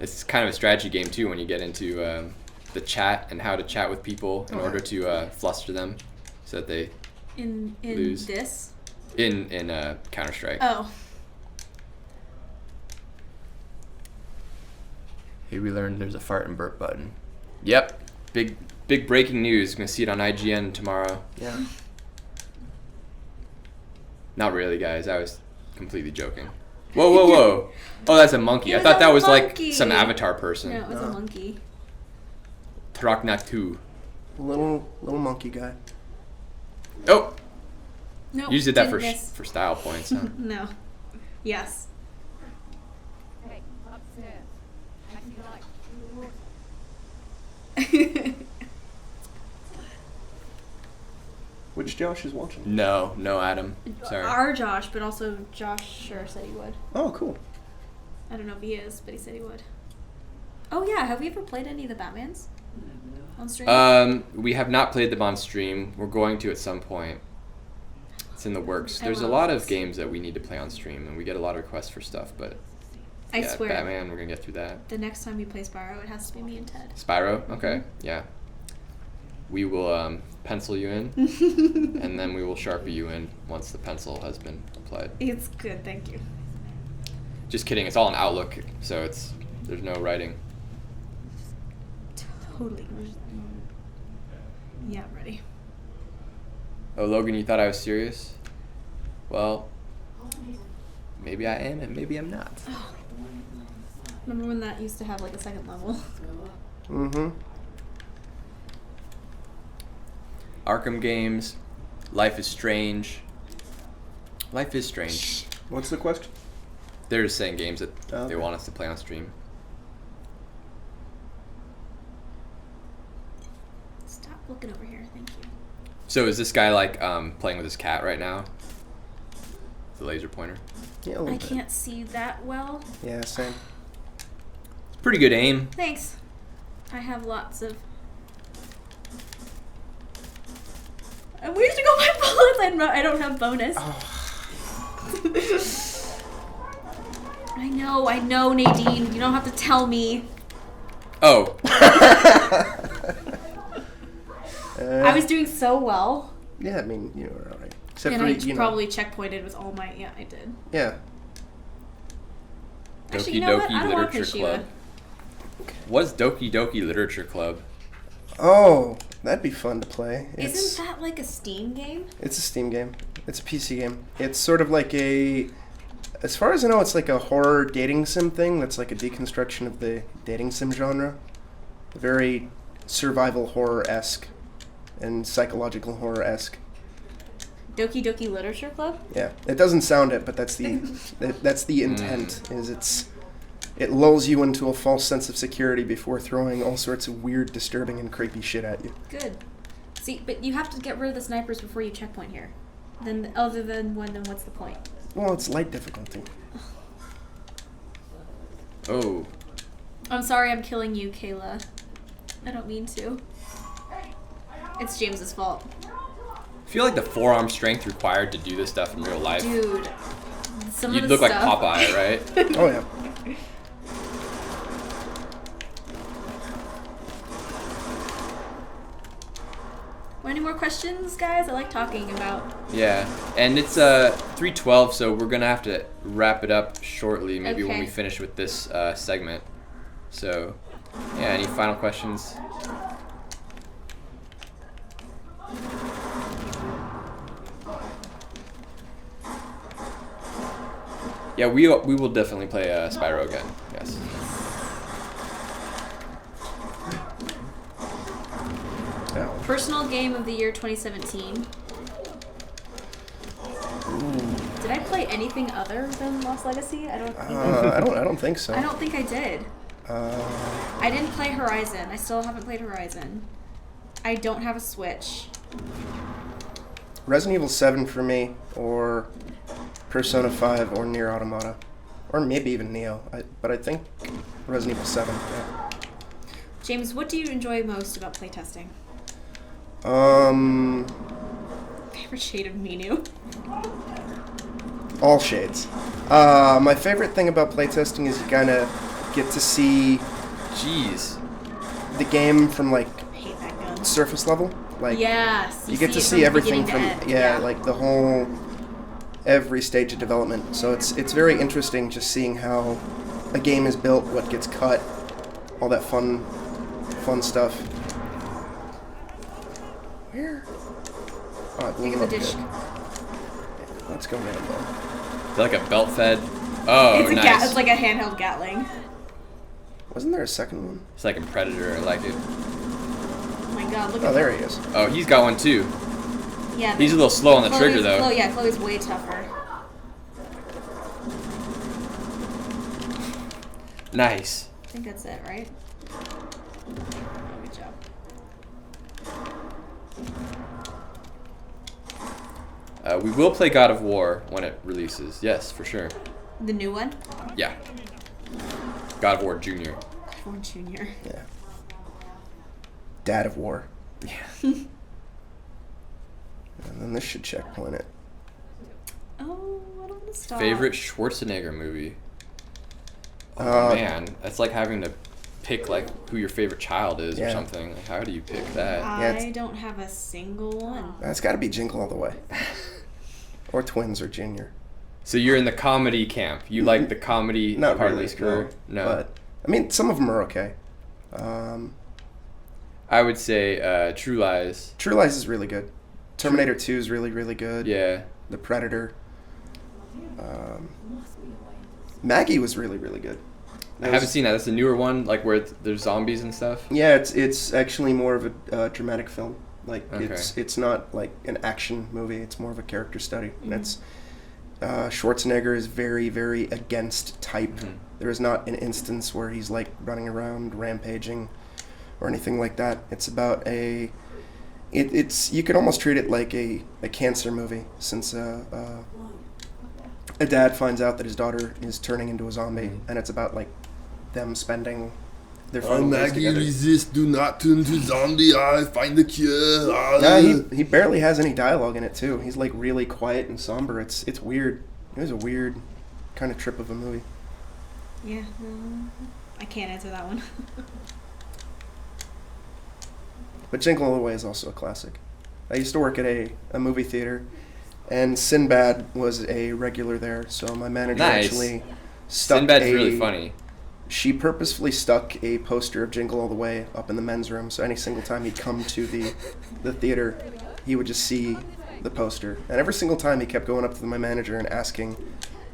It's kind of a strategy game too when you get into the chat and how to chat with people in order to fluster them so that they In lose. this. in Counter-Strike. Oh. Hey, we learned there's a fart and burp button. Yep. Big breaking news. Gonna see it on IGN tomorrow. Yeah. Not really, guys. I was completely joking. Whoa. Oh, that's a monkey. It I thought was that a was monkey. like some avatar person. No, it was a monkey. Traknatu. Little monkey guy. Oh, No. you just did that didn't miss. for style points, huh? No. Yes. Hey, upstairs. I can like. Which Josh is watching? No, Adam. Sorry. Our Josh, but also Josh sure said he would. Oh, cool. I don't know if he is, but he said he would. Oh yeah, have we ever played any of the Batmans on stream? We have not played them on stream. We're going to at some point. It's in the works. I There's a love lot of this. games that we need to play on stream, and we get a lot of requests for stuff, but I swear. Batman, we're gonna get through that. The next time we play Spyro, it has to be me and Ted. Spyro? Okay, yeah. We will pencil you in, and then we will Sharpie you in once the pencil has been applied. It's good, thank you. Just kidding, it's all in Outlook, so there's no writing. Totally. Yeah, I'm ready. Oh, Logan, you thought I was serious? Well, maybe I am and maybe I'm not. Remember when that used to have like a second level? Mm-hmm. Arkham games, Life is Strange. Life is Strange. What's the question? They're just saying games that Oh, they okay. want us to play on stream. Stop looking over here, thank you. So is this guy like playing with his cat right now? The laser pointer. Yeah, a little I bit. can't see that well. Yeah, same. Pretty good aim. Thanks. I have lots of... Where'd you go my bullets? I don't have bonus. I know, Nadine. You don't have to tell me. Oh. I was doing so well. Yeah, I mean, you were alright. Except And for, I you know. probably checkpointed with all my... Yeah, I did. Yeah. Actually, Doki you know what? Doki I don't want Literature Kashiwa. Club. What's Doki Doki Literature Club? Oh, that'd be fun to play. Isn't that like a Steam game? It's a Steam game. It's a PC game. It's sort of like a... As far as I know, it's like a horror dating sim thing that's like a deconstruction of the dating sim genre. Very survival horror-esque and psychological horror-esque. Doki Doki Literature Club? Yeah, it doesn't sound it, but that's the intent. It lulls you into a false sense of security before throwing all sorts of weird, disturbing, and creepy shit at you. Good. See, but you have to get rid of the snipers before you checkpoint here. Then, other than one, then what's the point? Well, it's light difficulty. Oh. I'm sorry I'm killing you, Kayla. I don't mean to. It's James's fault. I feel like the forearm strength required to do this stuff in real life. Dude. Some You'd of the look like stuff... Popeye, right? Oh, yeah. Any more questions, guys? I like talking about... Yeah, and it's 3:12, so we're gonna have to wrap it up shortly, maybe when Okay. we finish with this segment. So, yeah, any final questions? Yeah, we will definitely play Spyro again. Yes. Yeah. Personal game of the year 2017. Did I play anything other than Lost Legacy? I don't think I don't think so. I don't think I did. Uh, I didn't play Horizon. I still haven't played Horizon. I don't have a Switch. Resident Evil 7 for me, or Persona 5, or Nier Automata. Or maybe even Neo. But I think Resident Evil 7, yeah. James, what do you enjoy most about playtesting? Favorite shade of Minu? All shades. My favorite thing about playtesting is you kind of get to see Jeez. the game from, like, I hate that gun. surface level. Like, Yes. you get to it see from everything beginning from, to end. yeah, like the whole, every stage of development. So it's very interesting just seeing how a game is built, what gets cut, all that fun stuff. Where? Oh, I blew Think them of the up dish. good. Let's go Rambo. Is that like a belt fed? Oh, It's a nice. it's like a handheld Gatling. Wasn't there a second one? It's like a Predator. I like it. Oh my god, look Oh, at there he is. Oh, he's got one too. Yeah. He's a little slow on the trigger though. Chloe's way tougher. Nice. I think that's it, right? Good job. We will play God of War when it releases. Yes, for sure. The new one? Yeah. God of War Junior. One Junior. Yeah. Dad of War. Yeah. And then this should checkpoint it. Oh, I don't want to stop. Favorite Schwarzenegger movie? Oh man, that's like having to pick like who your favorite child is or Yeah. something. Like, how do you pick that? I don't have a single one. That's got to be Jingle All the Way. Or Twins or Junior. So you're in the comedy camp. You like the comedy Not part really, of this career? No. But, I mean, some of them are okay. I would say True Lies. True Lies is really good. Terminator 2 is really, really good. Yeah. The Predator. Maggie was really, really good. I haven't seen that. That's a newer one, like where there's zombies and stuff. Yeah, it's actually more of a dramatic film. Like Okay. it's not like an action movie. It's more of a character study. And it's Schwarzenegger is very, very against type. There is not an instance where he's like running around rampaging or anything like that. It's about it's you could almost treat it like a cancer movie, since a dad finds out that his daughter is turning into a zombie, and it's about like them spending their final days together. resist, do not turn to zombie, I find the cure. He barely has any dialogue in it too. He's like really quiet and somber. It's weird. It was a weird kind of trip of a movie. Yeah, I can't answer that one. But Jingle All the Way is also a classic. I used to work at a movie theater, and Sinbad was a regular there. So my manager Nice. actually stuck Sinbad's really funny. She purposefully stuck a poster of Jingle All the Way up in the men's room, so any single time he'd come to the theater, he would just see the poster. And every single time he kept going up to my manager and asking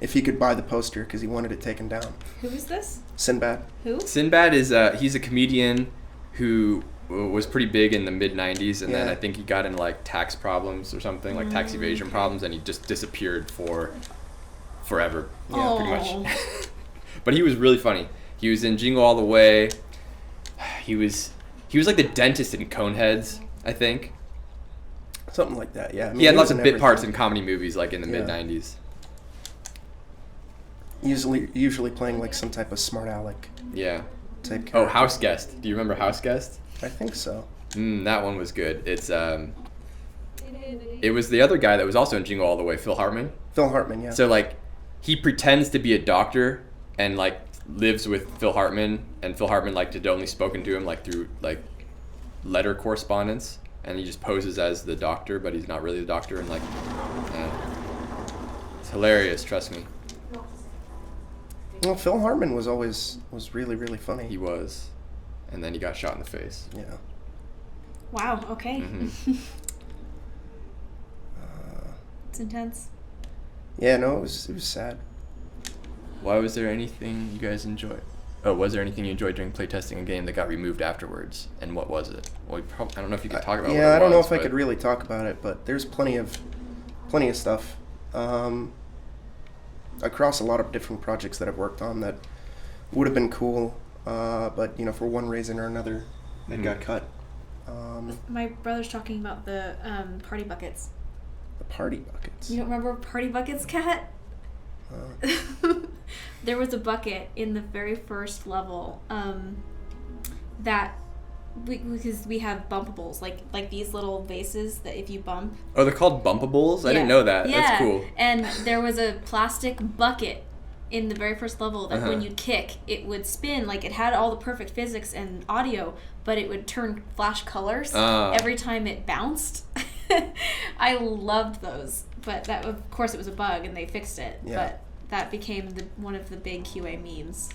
if he could buy the poster because he wanted it taken down. Who is this? Sinbad. Who? Sinbad is he's a comedian who was pretty big in the mid 90s, and then Yeah. I think he got into like tax problems or something, like tax evasion problems, and he just disappeared for forever, Yeah. pretty Oh. much. But he was really funny. He was in Jingle All the Way. He was like the dentist in Coneheads, I think. Something like that, yeah. I mean, He had lots was of in bit parts everything. in comedy movies, like in the Yeah. mid 90s. Usually playing like some type of smart aleck Yeah. type character. Oh, House Guest. Do you remember House Guest? I think so. That one was good. It was the other guy that was also in Jingle All the Way, Phil Hartman. Phil Hartman, yeah. So like, he pretends to be a doctor and like lives with Phil Hartman, and Phil Hartman like had only spoken to him like through like letter correspondence, and he just poses as the doctor, but he's not really the doctor, and like, it's hilarious. Trust me, Well, Phil Hartman was really, really funny. he was, and then he got shot in the face. Yeah. Wow. Okay. Mhm. It's intense. Yeah, no, it was sad. Why was there anything you guys enjoyed? Oh, was there anything you enjoyed during playtesting a game that got removed afterwards? And what was it? Well, I don't know if you could talk about. Yeah, what it I don't know was, if I but- could really talk about it, but there's plenty of stuff across a lot of different projects that I've worked on that would have been cool, but for one reason or another, they Mhm. got cut. My brother's talking about the party buckets. The party buckets. You don't remember Party Buckets, Cat? There was a bucket in the very first level that because we have bumpables, like these little vases that if you bump. Oh, they're called bumpables? I Yeah. didn't know that. Yeah. That's cool. And there was a plastic bucket in the very first level that when Uh-huh. you'd kick, it would spin. Like it had all the perfect physics and audio, but it would turn flash colors every time it bounced. I loved those, but that of course it was a bug and they fixed it. Yeah. But that became one of the big QA memes,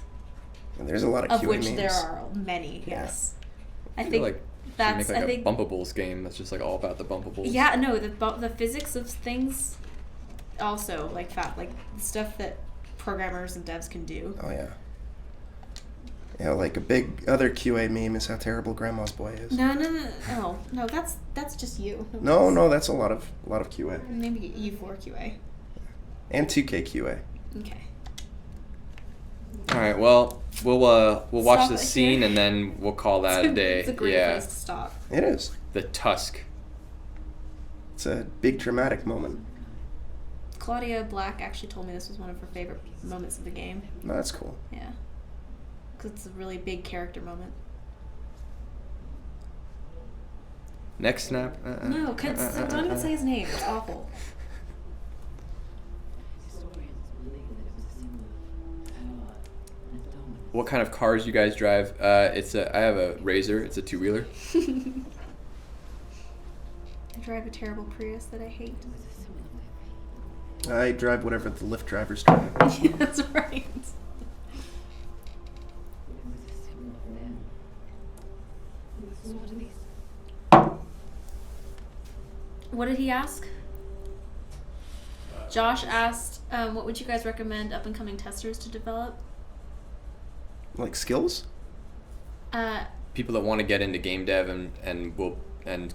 And there's a lot of of QA which memes. there are many. Yeah. Yes, I I feel think like that's. make like I a think. bumpables game that's just like all about the bumpables. Yeah, no, the physics of things, also like the stuff that programmers and devs can do. Oh yeah. Yeah, like a big other QA meme is how terrible Grandma's Boy is. No. Oh no, that's just you. No, that's a lot of QA Maybe U4 QA. and 2K QA. Okay. All right. Well, we'll watch Stop the it scene here. and then we'll call that a day. It's a great Yeah. place to stop. It is. The Tusk. It's a big dramatic moment. Claudia Black actually told me this was one of her favorite moments of the game. No, that's cool. Yeah. Because it's a really big character moment. Next snap. No, don't even say his name. It's awful. what kind of cars you guys drive. I have a Razor. It's a 2-wheeler. I drive a terrible Prius that I hate. I drive whatever the Lyft drivers drive. Yeah, that's right. What did he ask? Josh asked, what would you guys recommend up-and-coming testers to develop? Like skills? People that want to get into game dev and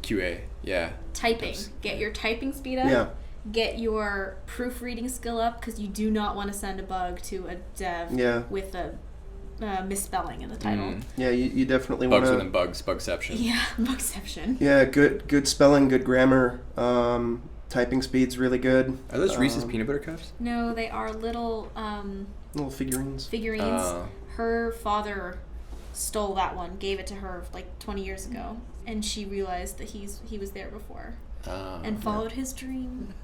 QA. Yeah. Typing. Get your typing speed up. Yeah. Get your proofreading skill up, because you do not want to send a bug to a dev with a misspelling in the title. Yeah, you definitely want Bugs to... within bugs, bugception. Yeah, bugception. Yeah, good spelling, good grammar. Typing speed's really good. Are those Reese's peanut butter cups? No, they are little Little figurines. Her father stole that one, gave it to her like 20 years ago, and she realized that he was there before and followed his dream.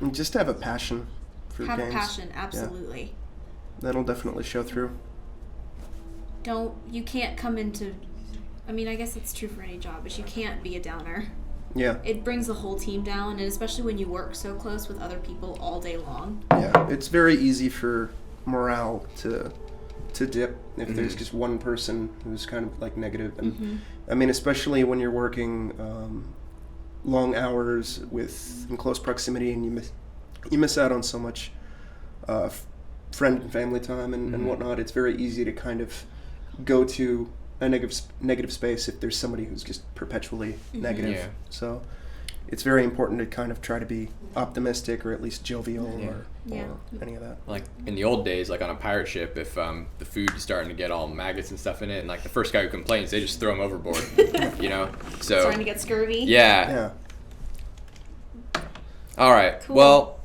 And just have a passion for Have games. a passion, absolutely. Yeah. That'll definitely show through. You can't come into, I mean, I guess it's true for any job, but you can't be a downer. Yeah. It brings the whole team down, and especially when you work so close with other people all day long. Yeah, it's very easy for morale to dip if there's just one person who's kind of like negative. And I mean, especially when you're working long hours in close proximity, and you miss out on so much friend and family time and whatnot. It's very easy to kind of go to a negative space if there's somebody who's just perpetually negative. Yeah. So it's very important to kind of try to be optimistic or at least jovial or any of that. Like in the old days, like on a pirate ship, if the food's starting to get all maggots and stuff in it, and like the first guy who complains, they just throw him overboard. You know, so Starting to get scurvy. yeah. All right. Cool. Well,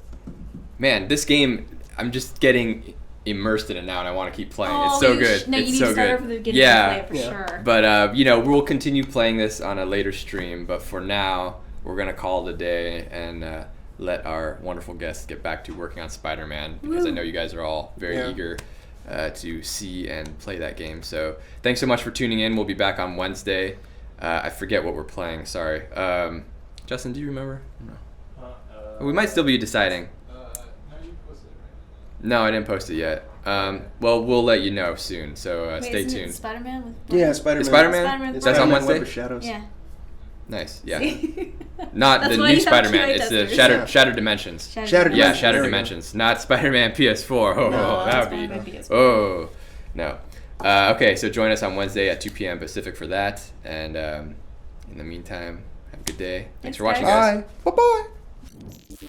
man, this game, I'm just getting immersed in it now, and I want to keep playing. It's so good. No, you it's need so to start good. over the beginning Yeah. and play it for sure. But we'll continue playing this on a later stream. But for now, we're gonna call it a day and let our wonderful guests get back to working on Spider-Man, because I know you guys are all very eager to see and play that game. So thanks so much for tuning in. We'll be back on Wednesday. I forget what we're playing. Sorry. Justin, do you remember? No. We might still be deciding. No, I didn't post it yet. Well, we'll let you know soon, so Wait, stay isn't it tuned. Spider-Man with Yeah, Spider-Man. Spider-Man? Spider-Man That's Spider-Man on Web Wednesday? of Shadows. Yeah. Nice, yeah. See? Not That's the why new you have Spider-Man, QA it's the testers. Shattered Dimensions. Shattered Yeah, Dimensions. Shattered There we go. Dimensions. Not Spider-Man PS4. Oh, No, that that's would be... Spider-Man PS4. Oh, no. Okay, so join us on Wednesday at 2 p.m. Pacific for that. And in the meantime, have a good day. Thanks for watching, guys. guys. Bye. Bye-bye.